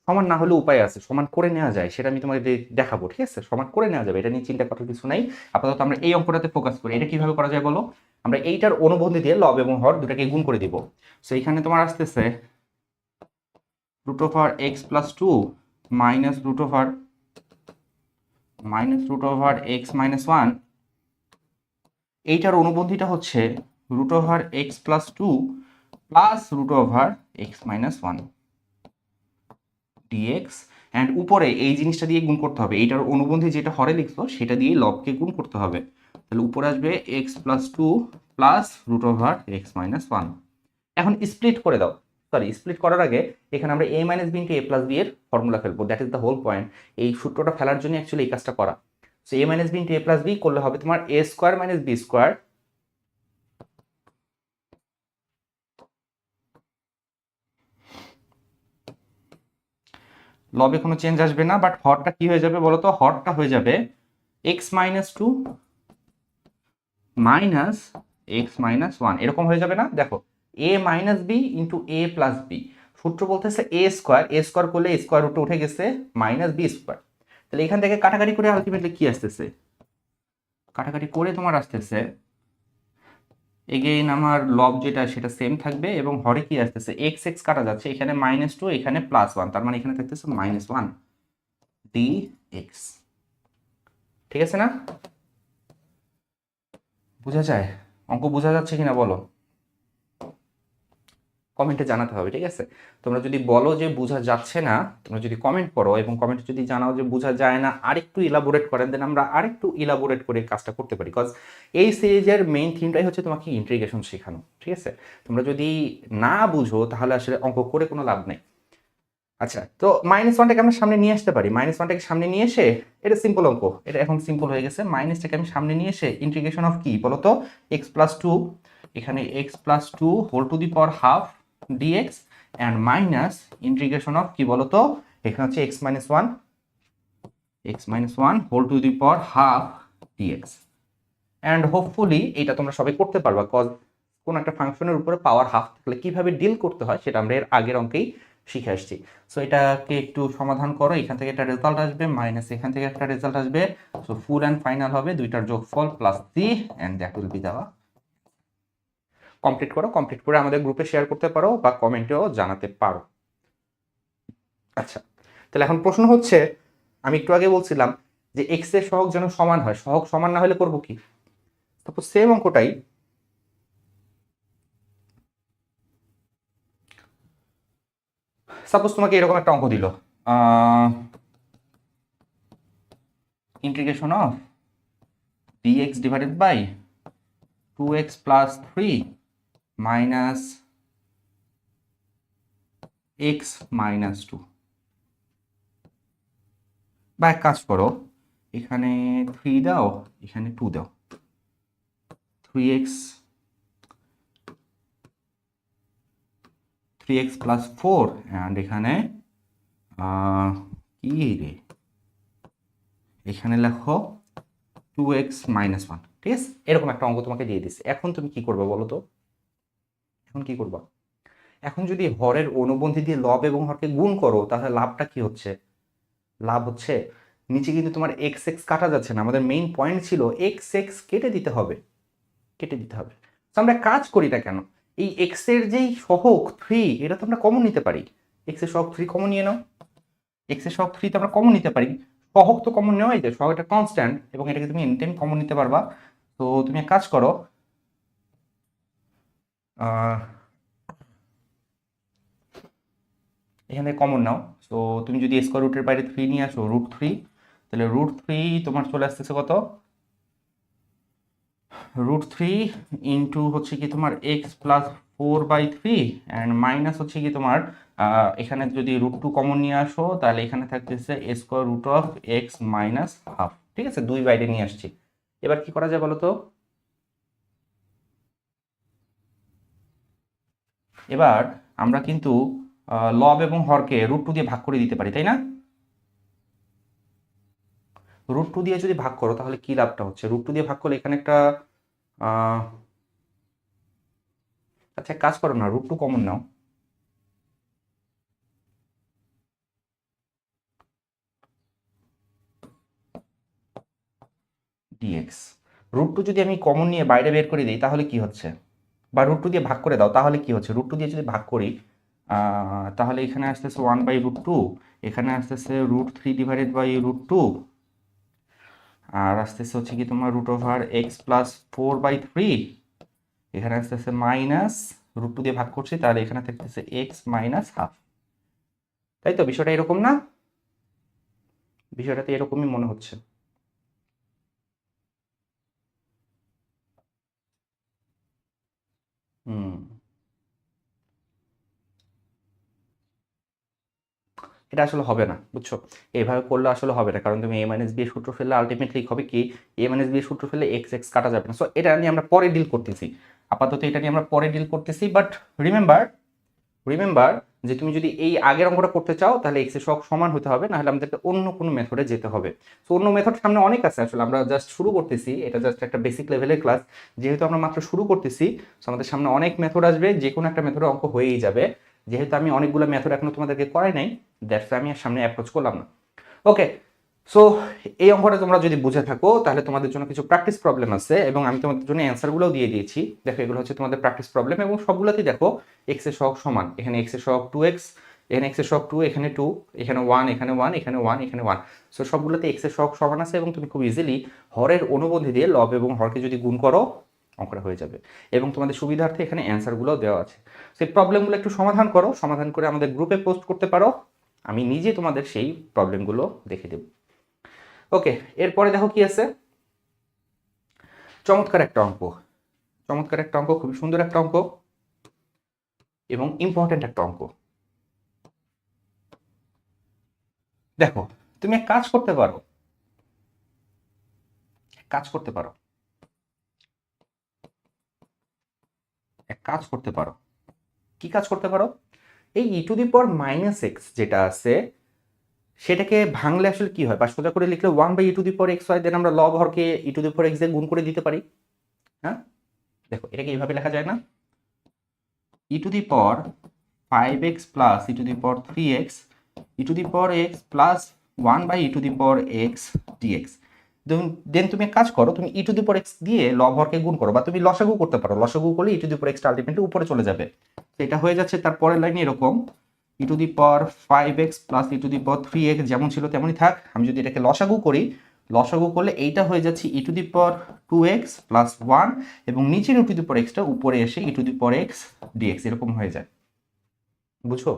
সমান না হলে উপায় আছে, সমান করে নেওয়া যায়, সেটা আমি তোমাকে দেখাবো, ঠিক আছে? সমান করে নেওয়া যাবে, এটা নিয়ে চিন্তা করার কিছু নাই। আপাতত আমরা এই অঙ্কটাতে ফোকাস করি। এটা কিভাবে করা যায় বলো? আমরা এইটার অনুবন্ধী দিয়ে লব এবং হর দুটাকে গুণ করে দিব। সো এখানে তোমার আসতেছে root over x plus two minus root over x minus one. এইটার অনুবন্ধীটা হচ্ছে root over x plus two plus root over x minus one dx. And উপরে এই জিনিসটা দিয়ে গুণ করতে হবে, এইটার অনুবন্ধী যেটা হরে লিখছো সেটা দিয়ে লবকে গুণ করতে হবে। তাহলে উপরে আসবে x plus two plus root over x minus one. এখন স্প্লিট করে দাও। সরি, স্প্লিট করার আগে এখানে আমরা a minus b into a plus b এর ফর্মুলা ফেলবো। That is the whole point. এই সূত্রটা ফেলার জন্য অ্যাকচুয়ালি এই কাজটা করা। So a minus b into a plus b করলে হবে তোমার a square minus b square লবে কোনো চেঞ্জ আসবে না, বাট হরটা কি হয়ে যাবে বলতো? হরটা হয়ে যাবে x minus two minus x minus one, এরকম হয়ে যাবে না? দেখো a minus b into a plus b, সূত্র বলতেছে এ স্কোয়ার করলে স্কোয়ার রুটে উঠে গেছে মাইনাস বি স্কোয়ার। তাহলে এখান থেকে কাটাকাটি করে আলটিমেটলি কি আসতেছে? কাটাকাটি করে তোমার আসতেছে এগেইন আমার লব যেটা সেটা সেম থাকবে এবং হরে কি আসতেছে এক্স এক্স কাটা যাচ্ছে, এখানে মাইনাস টু এখানে প্লাস ওয়ান, তার মানে এখানে থাকতেছে মাইনাস ওয়ান ডি এক্স। ঠিক আছে না? বোঝা যায়? অঙ্ক বোঝা যাচ্ছে কিনা বলো? কমেন্টে জানাতে হবে, ঠিক আছে? তোমরা যদি বলো যে বোঝা যাচ্ছে না, তোমরা যদি কমেন্ট করো এবং কমেন্টে যদি জানাও যে বোঝা যায় না, আরেকটু ইলাবোরেট করেন, দেন আমরা আরেকটু ইলাবোরেট করে কাজটা করতে পারি। বিকজ এই সিরিজের মেইন থিমটাই হচ্ছে তোমাকে ইন্টিগ্রেশন শেখানো, ঠিক আছে? তোমরা যদি না বুঝো তাহলে আসলে অঙ্ক করে কোনো লাভ নেই। আচ্ছা, তো মাইনাস ওয়ানটাকে আমরা সামনে নিয়ে আসতে পারি। মাইনাস ওয়ানটাকে সামনে নিয়ে এসে, এটা সিম্পল অঙ্ক, এটা এখন সিম্পল হয়ে গেছে। মাইনাসটাকে আমি সামনে নিয়ে এসে ইন্টিগ্রেশন অফ কি বলতো? এক্স প্লাস টু, এখানে x plus two whole to the power half dx and minus integration of কি বলতো? এখানে হচ্ছে x minus one whole to the power half dx. And hopefully এটা তোমরা সবাই করতে পারবা, কজ কোন একটা ফাংশনের উপরে পাওয়ার হাফ থাকলে কিভাবে ডিল করতে হয় সেটা আমরা এর আগের অঙ্কেই শিখে আসছি। সো এটাকে একটু সমাধান করো, এখান থেকে একটা রেজাল্ট আসবে মাইনাস এখান থেকে একটা রেজাল্ট আসবে। সো ফুল অ্যান্ড ফাইনাল হবে দুইটার যোগফল plus c and that will be দেওয়া। কমপ্লিট করো, কমপ্লিট করে আমাদের গ্রুপে শেয়ার করতে পারো বা কমেন্টেও জানাতে পারো। আচ্ছা, তাহলে এখন প্রশ্ন হচ্ছে, আমি একটু আগে বলছিলাম যে এক্স এর সহগ যেন সমান হয়, সহগ সমান না হলে করবো কি? তারপর সেম অঙ্কটাই সাপোজ তোমাকে এরকম একটা অঙ্ক দিল, integration of dx divided by 2x plus 3 minus x minus 2। বা এক কাজ করো, এখানে 3 দাও, এখানে 2 দাও, 3x প্লাস 4 অ্যান্ড এখানে কি রে, এখানে লেখো 2x মাইনাস 1, ঠিক আছে? এরকম একটা অঙ্ক তোমাকে দিয়ে দিচ্ছে। এখন তুমি কি করবে বলো তো? এখন কি করবা? এখন যদি হরের অনুবন্ধী দিয়ে লব এবং হরকে গুণ করো, তাহলে লাভটা কি হচ্ছে? লাভ হচ্ছে নিচে কিন্তু তোমার এক্স এক্স কাটা যাচ্ছে না, আমাদের মেইন পয়েন্ট ছিল এক্স এক্স কেটে দিতে হবে, কেটে দিতে হবে। তো আমরা কাজ করি না কেন? এই এক্স এর যেই সহগ 3, এটা তো আমরা কমন নিতে পারি। এক্স এর সহগ 3 কমন নিয়ে নাও। এক্স এর সহগ 3 তো আমরা কমন নিতে পারি। সহগ তো কমন নেওয়াই যায়, সহগটা কনস্ট্যান্ট এবং এটাকে তুমি এনি টাইম কমন নিতে পারবা। তো তুমি এক কাজ করো, এখানে কমন নাও। তো তুমি যদি স্কোয়ার রুটের বাইরে 3 নিয়ে আসো, √3, তাহলে √3 তোমার চলে আসতেছে কত? √3 ইন্টু হচ্ছে কি তোমার এক্স প্লাস 4/3 অ্যান্ড মাইনাস হচ্ছে কি তোমার এখানে যদি √2 কমন নিয়ে আসো, তাহলে এখানে থাকতেছে square root of x minus half. ঠিক আছে, 2 বাইরে নিয়ে আসছি। এবার কি করা যায় বলো তো? এবার আমরা কিন্তু লব এবং হরকে √2 দিয়ে ভাগ করে দিতে পারি, তাই না? √2 দিয়ে যদি ভাগ করো তাহলে কি লাভটা হচ্ছে? √2 দিয়ে ভাগ করলে এখানে একটা আচ্ছা কাজ করো না, √2 কমন নাও। ডিএক্স √2 যদি আমি কমন নিয়ে বাইরে বের করে দিই তাহলে কি হচ্ছে? বা √2 দিয়ে ভাগ করে দাও তাহলে কি হচ্ছে? √2 দিয়ে যদি ভাগ করি তাহলে এখানে আসতেছে 1/√2, এখানে আসতেছে √3/√2, আর আসতেছে হচ্ছে কি তোমার √x প্লাস 4/3, এখানে আসতেছে মাইনাস √2 দিয়ে ভাগ করছি, তাহলে এখানে থাকতেছে এক্স মাইনাস হাফ। তাই তো? বিষয়টা এরকম না? বিষয়টাতে এরকমই মনে হচ্ছে। হুম, এটা আসলে হবে না, বুঝছো? এইভাবে করলে আসলে হবে না, কারণ তুমি a মাইনাস বি এর সূত্র ফেললে আলটিমেটলি হবে কি, a মাইনাস বি এর সূত্র ফেললে এক্স এক্স কাটা যাবে না। সো এটা নিয়ে আমরা পরে ডিল করতেছি, আপাতত এটা নিয়ে আমরা পরে ডিল করতেছি। বাট রিমেম্বার, রিমেম্বার যে তুমি যদি এই আগের অঙ্কটা করতে চাও তাহলে এক্স এর সহগ সমান হতে হবে, না হলে আমাদেরকে অন্য কোনো মেথডে যেতে হবে। তো অন্য মেথড সামনে অনেক আছে, আসলে আমরা জাস্ট শুরু করতেছি, এটা জাস্ট একটা বেসিক লেভেলের ক্লাস। যেহেতু আমরা মাত্র শুরু করতেছি, তো আমাদের সামনে অনেক মেথড আসবে, যে কোনো একটা মেথডে অঙ্ক হয়েই যাবে। যেহেতু আমি অনেকগুলো মেথড এখনো তোমাদেরকে করাই নাই, দ্যাটস আমি আর সামনে অ্যাপ্রোচ করলাম না। ওকে, সো এই অঙ্কটা তোমরা যদি বুঝে থাকো তাহলে তোমাদের জন্য কিছু প্র্যাকটিস প্রবলেম আছে এবং আমি তোমাদের জন্য অ্যান্সারগুলোও দিয়ে দিয়েছি। দেখো এগুলো হচ্ছে তোমাদের প্র্যাকটিস প্রবলেম এবং সবগুলোতেই দেখো এক্স এর সহগ সমান। এখানে এক্স এর সহগ 2x, এখানে এক্স এর সহগ 2, এখানে 2, এখানে 1, এখানে 1, এখানে 1, এখানে 1। সো সবগুলোতে এক্স এর সহগ সমান আছে এবং তুমি খুব ইজিলি হরের অনুবন্ধী দিয়ে লব এবং হরকে যদি গুণ করো অঙ্কটা হয়ে যাবে। এবং তোমাদের সুবিধার্থে এখানে অ্যান্সারগুলোও দেওয়া আছে। সেই প্রবলেমগুলো একটু সমাধান করো, সমাধান করে আমাদের গ্রুপে পোস্ট করতে পারো, আমি নিজে তোমাদের সেই প্রবলেমগুলো দেখে দেব। ওকে, এরপরে দেখো কি আছে, চমৎকার একটা অঙ্ক, চমৎকার একটা অঙ্ক, খুবই সুন্দর একটা অঙ্ক এবং ইম্পর্টেন্ট একটা অঙ্ক। দেখো তুমি এক কাজ করতে পারো, কাজ করতে পারো, এক কাজ করতে পারো। কি কাজ করতে পারো? এই e⁻⁻x যেটা আছে সেটাকে ভাঙলে আসলে কি হয়, বা সোজা করে লিখলে 1/e⁻x হয়, দেন আমরা লব হরকে e⁻x দিয়ে গুণ করে দিতে পারি। হ্যাঁ, দেখো এটাকে এইভাবে লেখা যায় না, e⁻5x plus e⁻3x e⁻x plus 1/e⁻x dx। দেন তুমি এক কাজ করো, তুমি e⁻x দিয়ে লব হরকে গুণ করো, বা তুমি লসাগু করতে পারো, লসাগু করলে e⁻x আলটিমেটলি উপরে চলে যাবে। এটা হয়ে যাচ্ছে তারপরের লাইনে এরকম e⁻5x প্লাস e⁻3x যেমন ছিল তেমনই থাক। আমি যদি এটাকে লসাগু করি, লসাগু করলে এইটা হয়ে যাচ্ছে e⁻2x প্লাস 1 এবং নিচের e⁻xটা উপরে এসে e⁻x dx এরকম হয়ে যায়, বুঝো?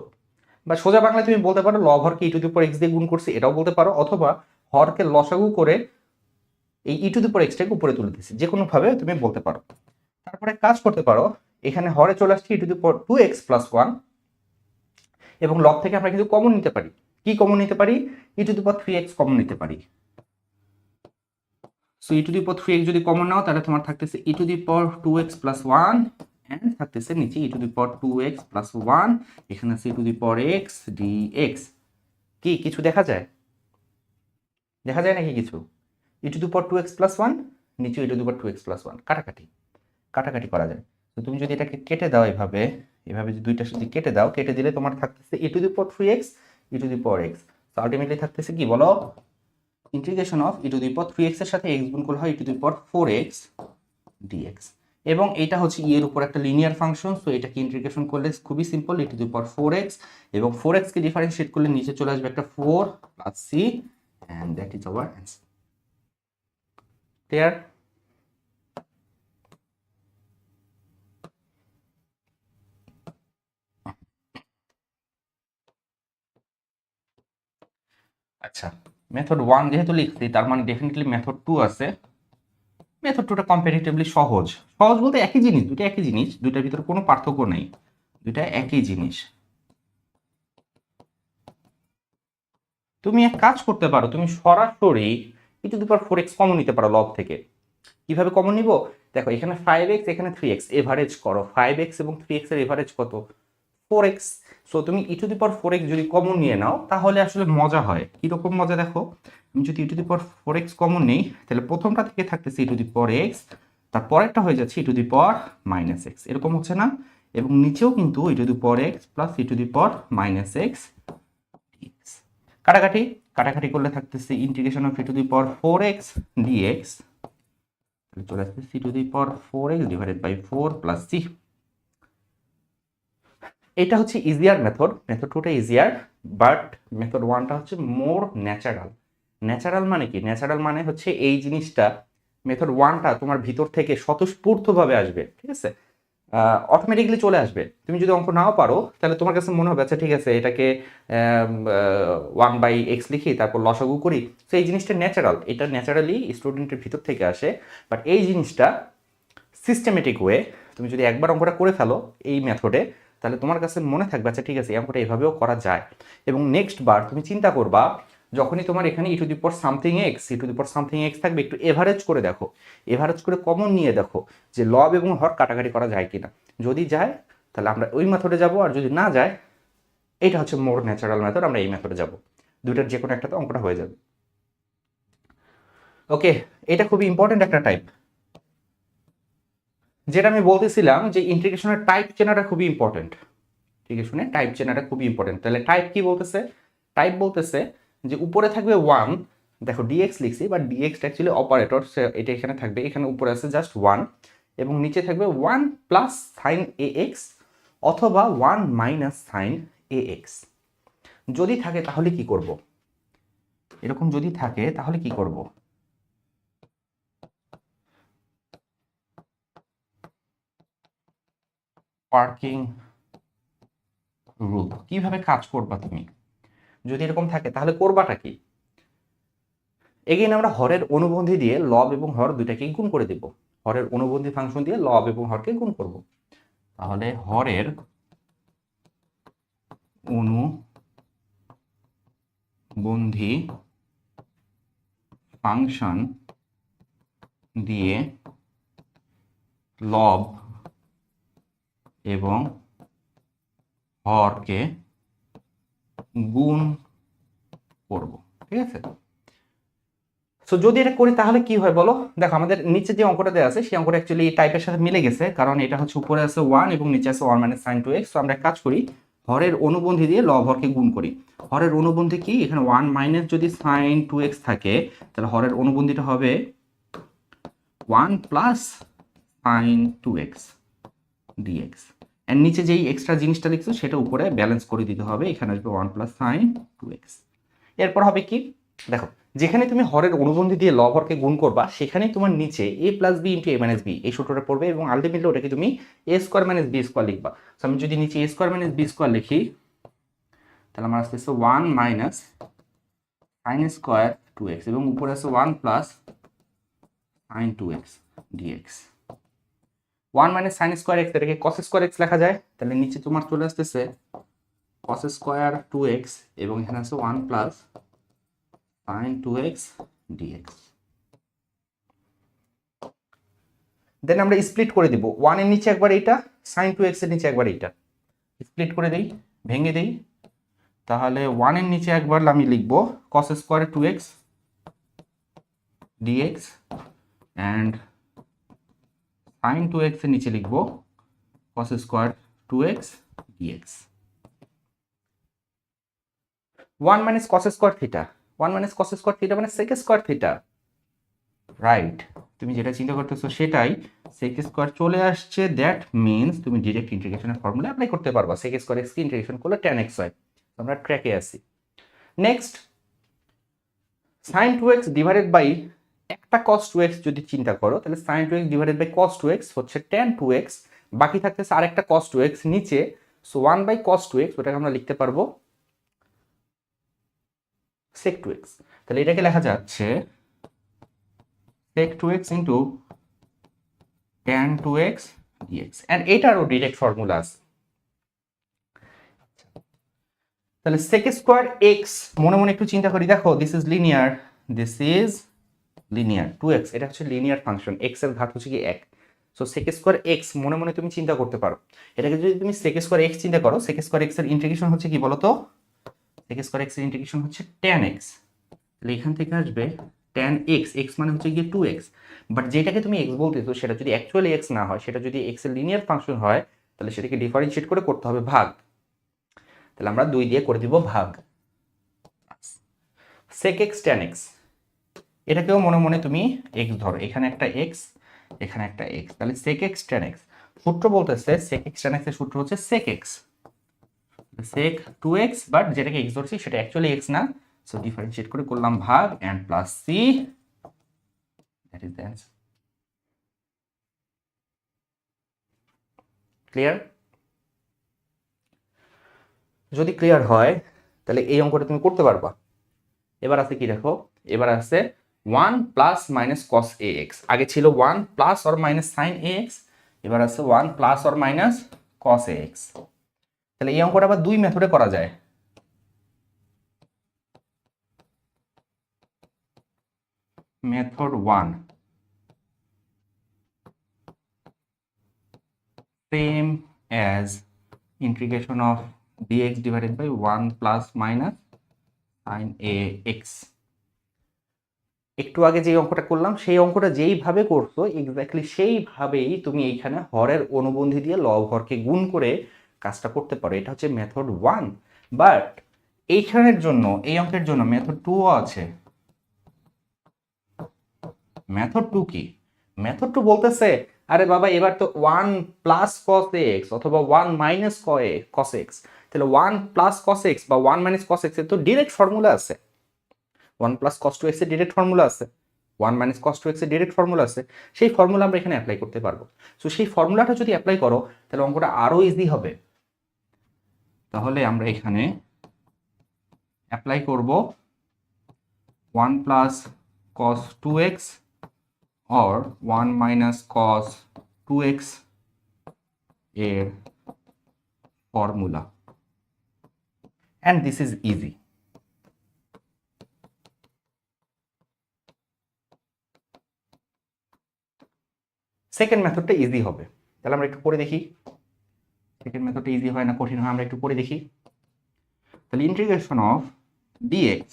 বা সোজা বাংলায় তুমি বলতে পারো লব হরকে e⁻x দিয়ে গুণ করছি, এটাও বলতে পারো, অথবা হরকে লসাগু করে এই e⁻xটাকে উপরে তুলে দিচ্ছি, যে কোনো ভাবে তুমি বলতে পারো। তারপরে কাজ করতে পারো, এখানে হরে চলে আসছে e⁻2x প্লাস 1 এবং লব থেকে আমরা কিন্তু কমন নিতে পারি। কি কমন নিতে পারি? e⁻3x কমন নিতে পারি। সো e⁻3x যদি কমন নাও তাহলে তোমার থাকতেছে e⁻2x প্লাস 1 এন্ড থাকতেছে নিচে e⁻2x প্লাস 1, এখানে আছে e⁻x dx। কি কিছু দেখা যায়? দেখা যায় নাকি কিছু? ই to the power 2x plus 1, নিচে ই to the power 2x plus 1, কাটাকাটি করা যায়। তো তুমি যদি এটাকে কেটে দাও এভাবে যদি দুইটার সাথে কেটে দাও, কেটে দিলে তোমার থাকতেছে e to the power 3x e to the power x। তো আলটিমেটলি থাকতেছে কি বলো, integration of e to the power 3x এর সাথে x গুণ করলে হয় ই to the power 4x dx। এবং এটা হচ্ছে এর উপর একটা লিনিয়ার ফাংশন, সো এটাকে ইন্টিগ্রেশন করলে খুবই simple, E to the power 4x, এবং 4x কে ডিফারেন্সিয়েট করলে নিচে চলে আসবে একটা 4 plus c, and that is our answer. Clear? আচ্ছা, মেথড 1 যেহেতু লিখছি তার মানে ডেফিনেটলি মেথড 2 আছে। মেথড 2টা কম্পারেটিভলি সহজ বলতে একই জিনিস, দুটো একই জিনিস, দুইটার ভিতরে কোনো পার্থক্য নেই, দুইটা একই জিনিস। তুমি এক কাজ করতে পারো, তুমি সরাসরি ই to the power 4x common নিতে পারো লব থেকে। কিভাবে কমন নিব? দেখো এখানে 5x এখানে 3x, এভারেজ করো, 5x এবং 3x এর এভারেজ কত? 4x। সো তুমি ই টু দি পাওয়ার 4x যদি কমন নিয়ে নাও তাহলে আসলে মজা হয়। কিরকম মজা দেখো, আমি যদি ই to the power 4x common নেই তাহলে প্রথমটা থেকে থাকতেছে e to the power x, তারপরেরটা হয়ে যাচ্ছে e to the power minus x, এরকম হচ্ছে না? এবং নিচেও কিন্তু e to the power x plus e to the power minus x। কাটাকাটি করলে থাকতেছে integration of e to the power 4x dx, তাহলে চলে আসছে c to the power 4x divided by 4 plus c। এটা হচ্ছে ইজিয়ার মেথড 2টা easier, but method 1টা হচ্ছে মোর ন্যাচারাল মানে কি? ন্যাচারাল মানে হচ্ছে এই জিনিসটা মেথড 1টা তোমার ভিতর থেকে স্বতঃস্ফূর্তভাবে আসবে, ঠিক আছে, অটোমেটিকলি চলে আসবে। তুমি যদি অঙ্ক নাও পারো তাহলে তোমার কাছে মনে হবে আচ্ছা ঠিক আছে এটাকে 1/x লিখি, তারপর লসাগু করি। তো এই জিনিসটা ন্যাচারাল, এটা ন্যাচারালি স্টুডেন্টের ভিতর থেকে আসে। বাট এই জিনিসটা সিস্টেমেটিক ওয়ে তুমি যদি একবার অঙ্কটা করে ফেলো এই মেথডে, তাহলে তোমার কাছে মনে থাকবে আচ্ছা ঠিক আছে এই অঙ্কটা এভাবেও করা যায়। এবং নেক্সট বার তুমি চিন্তা করবা যখনই তোমার এখানে e to the power something x থাকবে, একটু এভারেজ করে দেখো, এভারেজ করে কমন নিয়ে দেখো যে লব এবং হর কাটাকাটি করা যায় কিনা। যদি যায় তাহলে আমরা ওই মেথডে যাব, আর যদি না যায় এটা হচ্ছে মোর ন্যাচারাল মেথড, আমরা এই মেথডে যাব। দুইটার যে কোনো একটাতে অঙ্কটা হয়ে যাবে। ওকে, এটা খুবই ইম্পর্টেন্ট একটা টাইপ। যেটা আমি বলতেছিলাম যে ইন্টিগ্রেশনের টাইপ চেনাটা খুবই ইম্পর্টেন্ট, ইন্টিগ্রেশনের টাইপ চেনাটা খুবই ইম্পর্টেন্ট। তাহলে টাইপ কি বলতেছে? টাইপ বলতেছে যে উপরে থাকবে 1, দেখো ডিএক্স লিখছি, বাট ডিএক্স অ্যাকচুয়ালি অপারেটর, এটা এখানে থাকবে, এখানে উপরে আছে জাস্ট 1, এবং নিচে থাকবে 1 প্লাস সাইন এ এক্স অথবা 1 মাইনাস সাইন এ এক্স। যদি থাকে তাহলে কি করব? এরকম যদি থাকে তাহলে কি করব? পার্কিং রুল কিভাবে কাজ করবা তুমি? যদি এরকম থাকে তাহলে করবাটা কি? এগেইন আমরা হরের অনুবন্ধী দিয়ে লব এবং হর দুইটাকেই গুণ করে দেব। হরের অনুবন্ধী ফাংশন দিয়ে লব এবং হরকে গুণ করব। তাহলে হরের অনুবন্ধী ফাংশন দিয়ে লব এবং হরকে গুণ করব, ঠিক আছে? সো যদি এটা করি তাহলে কি হয় বলো? দেখো আমাদের নিচে যে অঙ্কটা দেওয়া আছে সেই অঙ্কটা অ্যাকচুয়ালি টাইপের সাথে মিলে গেছে, কারণ এটা হচ্ছে উপরে আছে 1 এবং নিচে আছে 1 মাইনাস সাইন 2x। সো আমরা এক কাজ করি, হরের অনুবন্ধী দিয়ে লব হরকে গুণ করি। হরের অনুবন্ধী কি? এখানে 1 মাইনাস যদি সাইন 2x থাকে তাহলে হরের অনুবন্ধীটা হবে 1 প্লাস সাইন 2x dx, এর নিচে যেই এক্সট্রা জিনিসটা লিখছো সেটা উপরে ব্যালেন্স করে দিতে হবে, এখানে আসবে 1 প্লাস সাইন 2x। এরপর হবে কি? দেখো যেখানে তুমি হরের অনুবন্ধী দিয়ে লব হরকে গুণ করবা সেখানেই তোমার নিচে a plus b into a minus b এই সূত্রটা পড়বে, এবং আলটিমেটলি ওটাকে তুমি a square minus b square লিখবা। সো আমি যদি নিচে a square minus b square লিখি তাহলে আমার আসতেছে 1 মাইনাস সাইন স্কোয়ার 2x, এবং উপরে আছে 1 plus sign 2x dx। 1 minus sine square x, এটাকে কস স্কোয়ার এক্স লেখা যায়, তাহলে নিচে তোমার চলে আসতেছে cos স্কোয়ার 2x, এবং এখানে আছে 1 plus sin 2x dx। Then আমরা স্প্লিট করে দিব, 1 এর নিচে একবার এইটা, sin 2x এর নিচে একবার এইটা, স্প্লিট করে দেই, ভেঙে দেই। তাহলে 1 এর নিচে একবার আমি লিখব cos square 2x dx and sin 2x এর নিচে লিখবো cos square 2x dx 1 minus cos square theta 1 minus cos square theta মানে sec স্কোয়ার থিটা, রাইট? তুমি যেটা চিন্তা করতেছো সেটাই, sec স্কোয়ার চলে আসছে, দ্যাট মিনস তুমি ডিরেক্ট ইন্টিগ্রেশনের ফর্মুলা অ্যাপ্লাই করতে পারবা। sec স্কোয়ার x কে ইন্টিগ্রেশন করলে tan x হয়। আমরা ট্র্যাকে আছি। Next sin 2x divided by একটা cos 2x যদি চিন্তা করো, তাহলে sin 2x divided by cos 2x হচ্ছে tan 2x, বাকি থাকতেছে আরেকটা cos 2x নিচে, সো 1 বাই cos 2x, ওটাকে আমরা লিখতে পারবো sec 2x। তাহলে এটাকে লেখা যাচ্ছে sec 2x into tan 2x dx, and এটারও ডিরেক্ট ফর্মুলা আছে। তাহলে sec স্কোয়ার x, মনে মনে একটু চিন্তা করি, দেখো this is linear, this is linear 2x, এটা হচ্ছে লিনিয়ার ফাংশন, x এর ঘাত হচ্ছে কি 1, সো sec স্কোয়ার x মনে মনে তুমি চিন্তা করতে পারো। এটাকে যদি তুমি sec স্কোয়ার x চিন্তা করো, sec স্কোয়ার x এর ইন্টিগ্রেশন হচ্ছে কি বলো তো? sec স্কোয়ার x এর ইন্টিগ্রেশন হচ্ছে tan x, তাহলে এখান থেকে আসবে tan x, x মানে হচ্ছে গিয়ে 2x, বাট যেটাকে তুমি x বলতেছো সেটা যদি অ্যাকচুয়ালি x না হয়, সেটা যদি x এর লিনিয়ার ফাংশন হয়, তাহলে সেটাকে ডিফারেন্সিয়েট করে করতে হবে ভাগ। তাহলে আমরা 2 দিয়ে করে দিব ভাগ। sec x tan x, এটাকেও মনে মনে তুমি x ধরো, এখানে একটা x, এখানে একটা x, তাহলে sec x tan x, সূত্র বলতেছে sec x tan x এর সূত্র হচ্ছে sec x sec 2x, but যেটাকে x ধরছি সেটা অ্যাকচুয়ালি x না, সো ডিফারেন্সিয়েট করে করলাম ভাগ and plus c, that is the answer. Clear? যদি ক্লিয়ার হয় তাহলে এই অঙ্কটা তুমি করতে পারবা। এবার আছে কি দেখো, এবার আছে 1 প্লাস মাইনাস cos ax, আগে ছিল 1 plus or minus sin ax, এবার আছে 1 plus or minus cos ax। তাহলে এই অঙ্কটা আবার দুই মেথডে করা যায়। Method 1, same as integration of dx divided by 1 plus minus sin ax। একটু আগে যে অঙ্কটা করলাম সেই অঙ্কটা যেইভাবে করছো এক্স্যাক্টলি সেইভাবেই তুমি এইখানে হরের অনুবন্ধী দিয়ে লব হরকে গুণ করে কাজটা করতে পারো। এটা হচ্ছে মেথড 1, বাট এইখানের জন্য, এই অঙ্কের জন্য মেথড 2 আছে। মেথড 2 কি? মেথড 2 বলতেছে আরে বাবা এবার তো 1 প্লাস cos x অথবা 1 মাইনাস cos x, তাহলে 1 প্লাস cos x বা 1 মাইনাস cos x এর তো ডিরেক্ট ফর্মুলা আছে, 1 প্লাস cos 2x এর ডিরেক্ট ফর্মুলা আছে, 1 মাইনাস cos 2x এর ডিরেক্ট ফর্মুলা আছে, সেই ফর্মুলা আমরা এখানে অ্যাপ্লাই করতে পারবো। সো সেই ফর্মুলাটা যদি অ্যাপ্লাই করো তাহলে অঙ্কটা আরো ইজি হবে। তাহলে আমরা এখানে অ্যাপ্লাই করব 1 plus cos 2x or 1 minus cos 2x এর ফর্মুলা, and this is easy। Second মেথডটা ইজি হবে, তাহলে আমরা একটু পড়ে দেখি সেকেন্ড মেথডটা ইজি হয় না কঠিন হয়, আমরা একটু পড়ে দেখি। তাহলে ইন্টিগ্রেশন অফ dx,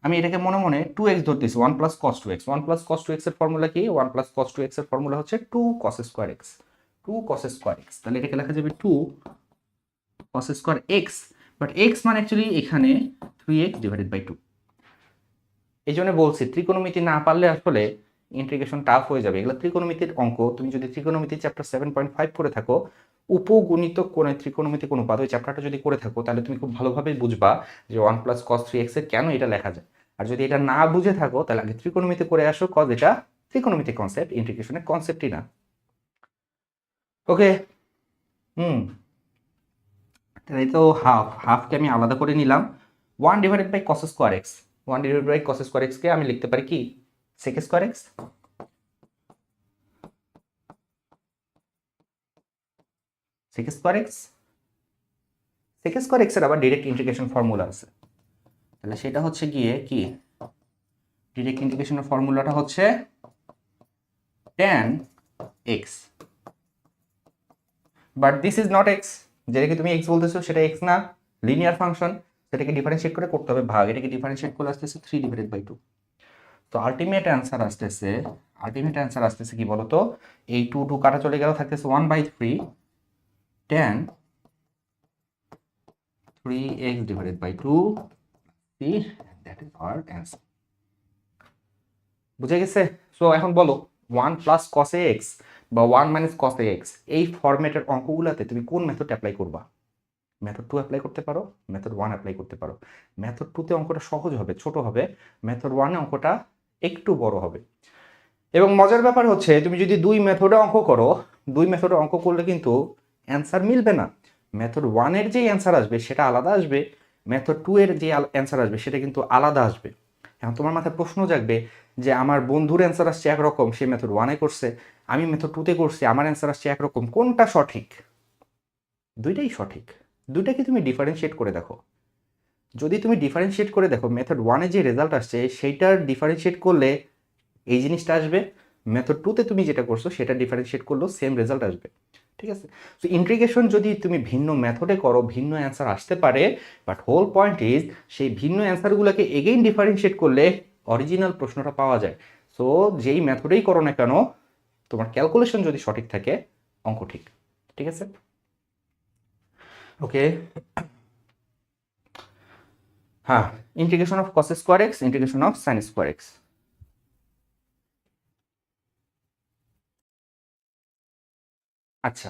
আমি এটাকে মনে মনে 2x ধরতেছি, 1 plus cos 2x, 1 plus cos 2x এর ফর্মুলা কি? 1 প্লাস cos 2x এর ফর্মুলা হচ্ছে 2 cos square x, 2 cos square x, তাহলে এটাকে লেখা যাবে 2 cos square x, but x মানে অ্যাকচুয়ালি এখানে 3x ডিভাইডেড বাই 2। এই জন্য বলছি ত্রিকোণমিতি না পারলে আসলে ইন্টিগ্রেশন টাফ হয়ে যাবে। এগুলো ত্রিকোণমিতির অঙ্ক, তুমি যদি ত্রিকোণমিতি চ্যাপ্টার 7.5 করে থাকো, উপগুণিত কোণে ত্রিকোণমিতি অনুপাত, ওই চ্যাপ্টারটা যদি করে থাকো তাহলে তুমি খুব ভালোভাবে বুঝবা যে 1 প্লাস cos 3x এর কেন এটা লেখা যায়। আর যদি এটা না বুঝে থাকো তাহলে আগে ত্রিকোণমিতি করে আসো, কজ এটা ত্রিকোণমিতি কনসেপ্ট, ইন্টিগ্রেশনের কনসেপ্টই না। ওকে, তাহলে তো হাফকে আমি আলাদা করে নিলাম, 1 divided by cos square x, 1 divided by cos square x কে আমি লিখতে পারি কি sec square x, sec square x, sec square x এর আবার ডাইরেক্ট ইন্টিগ্রেশন ফর্মুলা আছে, তাহলে সেটা হচ্ছে গিয়ে কি ডাইরেক্ট ইন্টিগ্রেশনের ফর্মুলাটা হচ্ছে tan x, but this is not x, যেটাকে তুমি x বলতেছো সেটা x না, লিনিয়ার ফাংশন, সেটাকে ডিফারেন্সিয়েট করে করতে হবে ভাগ, এটাকে ডিফারেন্সিয়েট করে আসতেছে 3 ডিভাইডেড বাই 2, তো আলটিমেট অ্যান্সার আসতেছে কি বলতো, এই 2 কাটা চলে গেল, থাকতেছে 1/3 tan 3x divided by 2 c, that is our answer. বুঝে গেছে? সো এখন বলো 1 প্লাস cos ax বা 1 মাইনাস cos ax এই ফরম্যাটের অঙ্কগুলোতে তুমি কোন মেথড অ্যাপ্লাই করবা? মেথড 2 অ্যাপ্লাই করতে পারো, মেথড 1 অ্যাপ্লাই করতে পারো। মেথড 2 তে অঙ্কটা সহজ হবে, ছোট হবে। মেথড 1 এ অঙ্কটা একটু বড় হবে। এবং মজার ব্যাপার হচ্ছে তুমি যদি দুই মেথডে অঙ্ক করো, দুই মেথডে অঙ্ক করলে কিন্তু অ্যান্সার মিলবে না। মেথড 1 এর যে অ্যান্সার আসবে সেটা আলাদা আসবে, মেথড 2 এর যে অ্যান্সার আসবে সেটা কিন্তু আলাদা আসবে। এখন তোমার মাথায় প্রশ্ন জাগবে যে আমার বন্ধুর অ্যান্সার আসছে একরকম, সে মেথড 1 এ করছে, আমি মেথড 2 তে করছি, আমার অ্যান্সার আসছে একরকম, কোনটা সঠিক? দুইটাই সঠিক। দুইটাকে তুমি ডিফারেন্সিয়েট করে দেখো। যদি তুমি ডিফারেন্সিয়েট করে দেখো মেথড 1 এ যে রেজাল্ট আসছে সেইটার ডিফারেন্সিয়েট করলে এই জিনিসটা আসবে, মেথড 2 তে তুমি যেটা করছো সেটা ডিফারেন্সিয়েট করলেও সেম রেজাল্ট আসবে। ঠিক আছে? সো ইন্টিগ্রেশন যদি তুমি ভিন্ন মেথডে করো ভিন্ন অ্যান্সার আসতে পারে, বাট হোল পয়েন্ট ইজ সেই ভিন্ন অ্যান্সারগুলোকে এগেইন ডিফারেন্সিয়েট করলে অরিজিনাল প্রশ্নটা পাওয়া যায়। সো যেই মেথডেই করো না কেন, তোমার ক্যালকুলেশন যদি সঠিক থাকে অঙ্ক ঠিক। ঠিক আছে? ওকে, হ্যাঁ, integration of cos square x, integration of sin square x. আচ্ছা,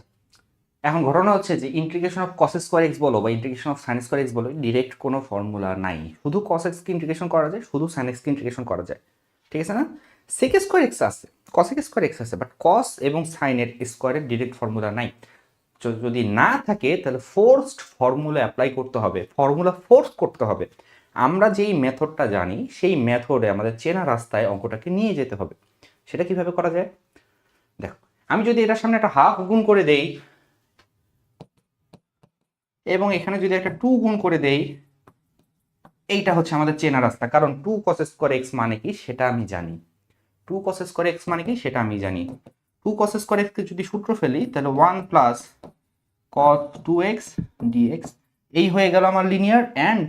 এখন ঘটনা হচ্ছে যে integration of cos square x বলো বা integration of sin square x বলো, ডিরেক্ট কোনো ফর্মুলা নাই। শুধু cos এক্স কে ইন্টিগ্রেশন করা যায়, শুধু sin এক্স কে ইন্টিগ্রেশন করা যায়। ঠিক আছে না? sec স্কোয়ার এক্স আছে, cos স্কোয়ার এক্স আছে, বাট cos এবং sin এর স্কোয়ারের ডিরেক্ট ফর্মুলা নাই। যদি না থাকে তাহলে ফোর্সড ফর্মুলা অ্যাপ্লাই করতে হবে, ফর্মুলা ফোর্স করতে হবে। আমরা যেই মেথডটা জানি সেই মেথডে আমাদের চেনা রাস্তায় অঙ্কটাকে নিয়ে যেতে হবে। সেটা কিভাবে করা যায়? দেখো, আমি যদি এটার সামনে একটা হাফ গুণ করে দেই এবং এখানে যদি একটা 2 গুণ করে দেই, এইটা হচ্ছে আমাদের চেনা রাস্তা, কারণ 2 cos স্কয়ার x মানে কি সেটা আমি জানি। 2 cos স্কয়ার x মানে কি সেটা আমি জানি। 2 cos স্কয়ার x কে যদি সূত্র ফেলি তাহলে 1 প্লাস cos 2x dx, এই হয়ে গেল আমার লিনিয়ার। অ্যান্ড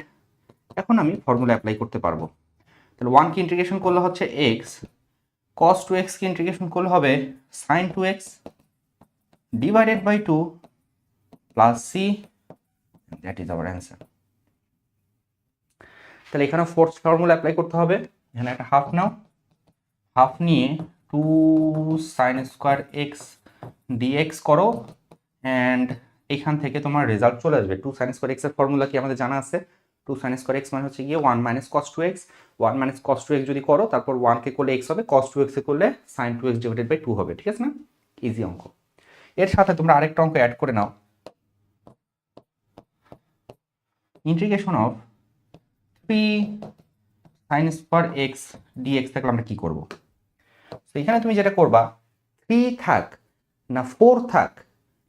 এখন আমি ফর্মুলা অ্যাপ্লাই করতে পারবো। তাহলে 1 কে ইন্টিগ্রেশন করলে হচ্ছে x, cos 2x কে ইন্টিগ্রেশন করলে হবে sin 2x divided by 2 plus c, that is our answer. তাহলে এখানে ফোর্স ফর্মুলা অ্যাপ্লাই করতে হবে। এখানে একটা হাফ নাও, হাফ নিয়ে 2 sin স্কোয়ার এক্স ডিএক্স করো, অ্যান্ড এখান থেকে তোমার রেজাল্ট চলে আসবে। 2 sin স্কোয়ার এক্স এর ফর্মুলা কি আমাদের জানা আছে? 2 sin স্কোয়ার এক্স মানে হচ্ছে গিয়ে 1 minus cos 2x। 1 minus cos 2x যদি করো তারপর 1 কে করলে x হবে, cos 2x এ করলে sin 2x ডিভাইডেড বাই 2 হবে। ঠিক আছে না? ইজি অঙ্ক। এর সাথে তোমরা আরেকটা অঙ্ক অ্যাড করে নাও, integration of 3 sin square x dx থাকলে আমরা কি করব? তো এখানে তুমি যেটা করবা, 3 থাক না 4 থাক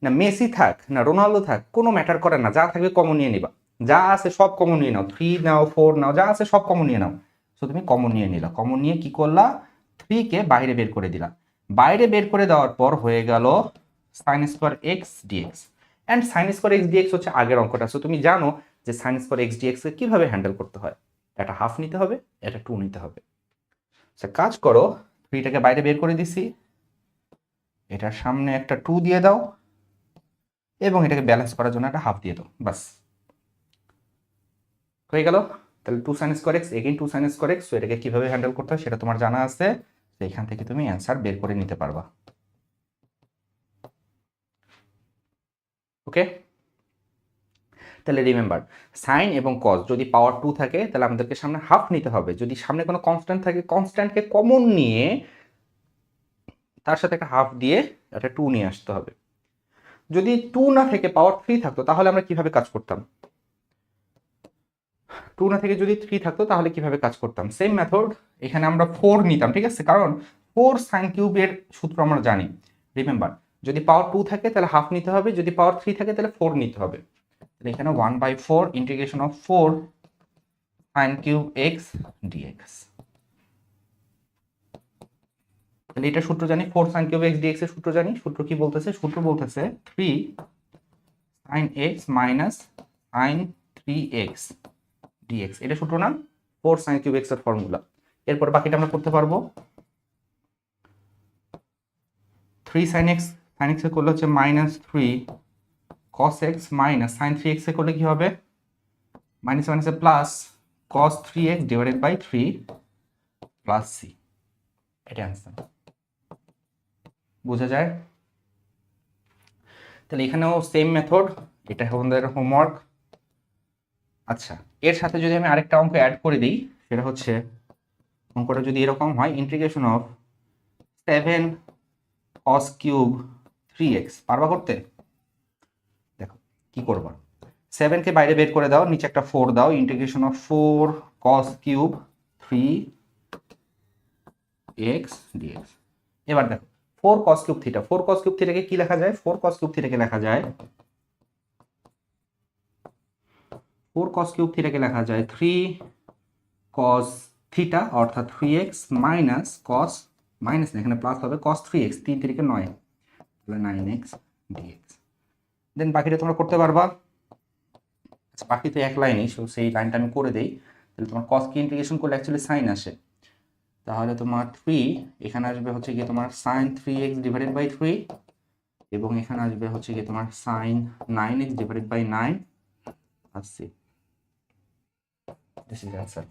না মেসি থাক না রোনালদো থাক, কোনো ম্যাটার করে না, যা থাকবে কমন নিয়ে নিবা। যা আছে সব কমন নিয়ে নাও, 3 নাও 4 নাও, যা আছে সব কমন নিয়ে নাও। সো তুমি কমন নিয়ে নিলা, কমন নিয়ে কি করলা, 3 কে বাইরে বের করে দিলা। বাইরে বের করে দেওয়ার পর হয়ে গেল sin square x dx. And sin square x dx হচ্ছে আগের অঙ্কটা। সো তুমি জানো যে sin স্কোয়ার এক্স ডিএক্স কে কিভাবে হ্যান্ডেল করতে হয়। এটা হাফ নিতে হবে, এটা 2 নিতে হবে। কাজ করো, 3টাকে বাইরে বের করে দিছি, এটার সামনে একটা 2 দিয়ে দাও এবং এটাকে ব্যালেন্স করার জন্য একটা হাফ দিয়ে দাও, বাস হয়ে গেল। তাহলে 2 sin square x again 2 sin square x. So এটাকে কিভাবে হ্যান্ডেল করতে হয় সেটা তোমার জানা আছে, তো এখান থেকে তুমি অ্যান্সার বের করে নিতে পারবা। ওকে, তাহলে রিমেম্বার, সাইন এবং কজ যদি পাওয়ার 2 থাকে তাহলে আমাদেরকে সামনে হাফ নিতে হবে। যদি সামনে কোনো কনস্ট্যান্ট থাকে কনস্ট্যান্টকে কমন নিয়ে তার সাথে একটা হাফ দিয়ে একটা 2 নিয়ে আসতে হবে। যদি 2 না থেকে পাওয়ার 3 থাকতো তাহলে আমরা কিভাবে কাজ করতাম? 2 না থেকে যদি 3 থাকতো তাহলে কিভাবে কাজ করতাম? সেম মেথড, এখানে আমরা 4 নিতাম। ঠিক আছে, কারণ 4 সাইন কিউবের সূত্র আমরা জানি। রিমেম্বার, যদি পাওয়ার 2 থাকে তাহলে হাফ নিতে হবে, যদি পাওয়ার 3 থাকে তাহলে 4 নিতে হবে। তাহলে এখানে 1/4 integration of 4 sine cube x dx. তাহলে এটা সূত্র জানি, 4 সাইন কিউব এক্স ডিএক্স এর সূত্র জানি। সূত্র কি বলতেছে? সূত্র বলতেছে 3 sine x minus sine 3x dx. এটা সূত্র না, 4 সাইন কিউব এক্স এর ফর্মুলা। এরপর বাকিটা আমরা করতে পারবো 3 sin x এ করলে হচ্ছে -3 cos x minus sin 3x এ করলে কি হবে মাইনাস মাইনাসে plus cos 3x divided by 3 plus c। এটা অ্যান্সার। বোঝা যায়? তাহলে এখানেও সেম মেথড, এটা আমাদের হোমওয়ার্ক। আচ্ছা, এর সাথে যদি আমি আরেকটা অঙ্ক অ্যাড করে দিই, সেটা হচ্ছে অঙ্কটা যদি এরকম হয়, integration of 7 cos cube 3x, পারবা করতে? দেখো কি করবা, 7 কে বাইরে বের করে দাও, নিচে একটা 4 দাও, integration of 4 cos cube 3x dx। এবার দেখো 4 cos cube theta, 4 cos cube থিটাকে কি লেখা যায়? 4 cos কিউব থিটাকে লেখা যায় 3 cos থিটা, অর্থাৎ 3x মাইনাস cos, মাইনাস এখানে প্লাস হবে, cos 3x, 3 3 9, তাহলে 9x dx। দেন বাকিটা তোমরা করতে পারবা। আচ্ছা, বাকি তো এক লাইনই, সেই লাইনটা আমি করে দেই। তাহলে তোমার cos কি ইন্টিগ্রেশন করলে অ্যাকচুয়ালি সাইন আসে, তাহলে তোমার 3 এখানে আসবে হচ্ছে গিয়ে তোমার sin 3x ডিভাইডেড বাই 3, এবং এখানে আসবে হচ্ছে গিয়ে তোমার sin 9x ডিভাইডেড বাই 9 আর c। This is answer.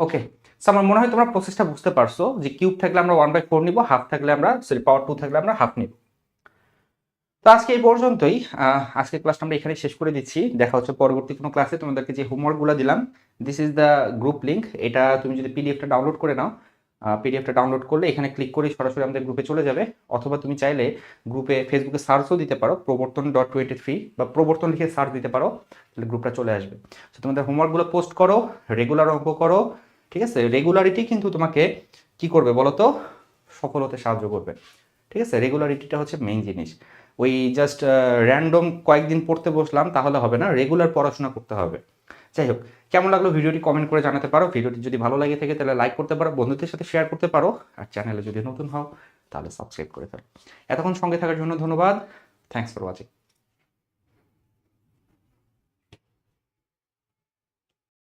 Okay, আমার মনে হয় তোমরা প্রসেসটা বুঝতে পারছো যে কিউব থাকলে আমরা 1/4 নিব, হাফ থাকলে আমরা পাওয়ার 2 থাকলে আমরা হাফ নিব। তো আজকে এই পর্যন্তই, আজকের ক্লাসটা আমরা এখানে শেষ করে দিচ্ছি। দেখা হচ্ছে পরবর্তী কোনো ক্লাসে। তোমাদেরকে যে হোমওয়ার্কগুলো দিলাম, this is the group link. এটা তুমি যদি পিডিএফটা ডাউনলোড করে নাও, পিডিএফটা ডাউনলোড করলে এখানে ক্লিক করে সরাসরি আমাদের গ্রুপে চলে যাবে, অথবা তুমি চাইলে গ্রুপে ফেসবুকে সার্চও দিতে পারো, প্রবর্তন.23, বা প্রবর্তন লিখে সার্চ দিতে পারো, তাহলে গ্রুপটা চলে আসবে। তো তোমাদের হোমওয়ার্কগুলো পোস্ট করো, রেগুলার অঙ্ক করো, ঠিক আছে? রেগুলারিটি কিন্তু তোমাকে কি করবে বলো তো, সফল হতে সাহায্য করবে, ঠিক আছে? রেগুলারিটিটা হচ্ছে মেইন জিনিস। ওই জাস্ট র্যান্ডম কয়েকদিন পড়তে বসলাম তাহলে হবে না, রেগুলার পড়াশোনা করতে হবে। যাই হোক, কেমন লাগলো ভিডিওটি কমেন্ট করে জানাতে পারো। ভিডিওটি যদি ভালো লাগে থাকে তাহলে লাইক করতে পারো, বন্ধুদের সাথে শেয়ার করতে পারো, আর চ্যানেলে যদি নতুন হও তাহলে সাবস্ক্রাইব করে ফেলো। এতক্ষণ সঙ্গে থাকার জন্য ধন্যবাদ। Thanks for watching.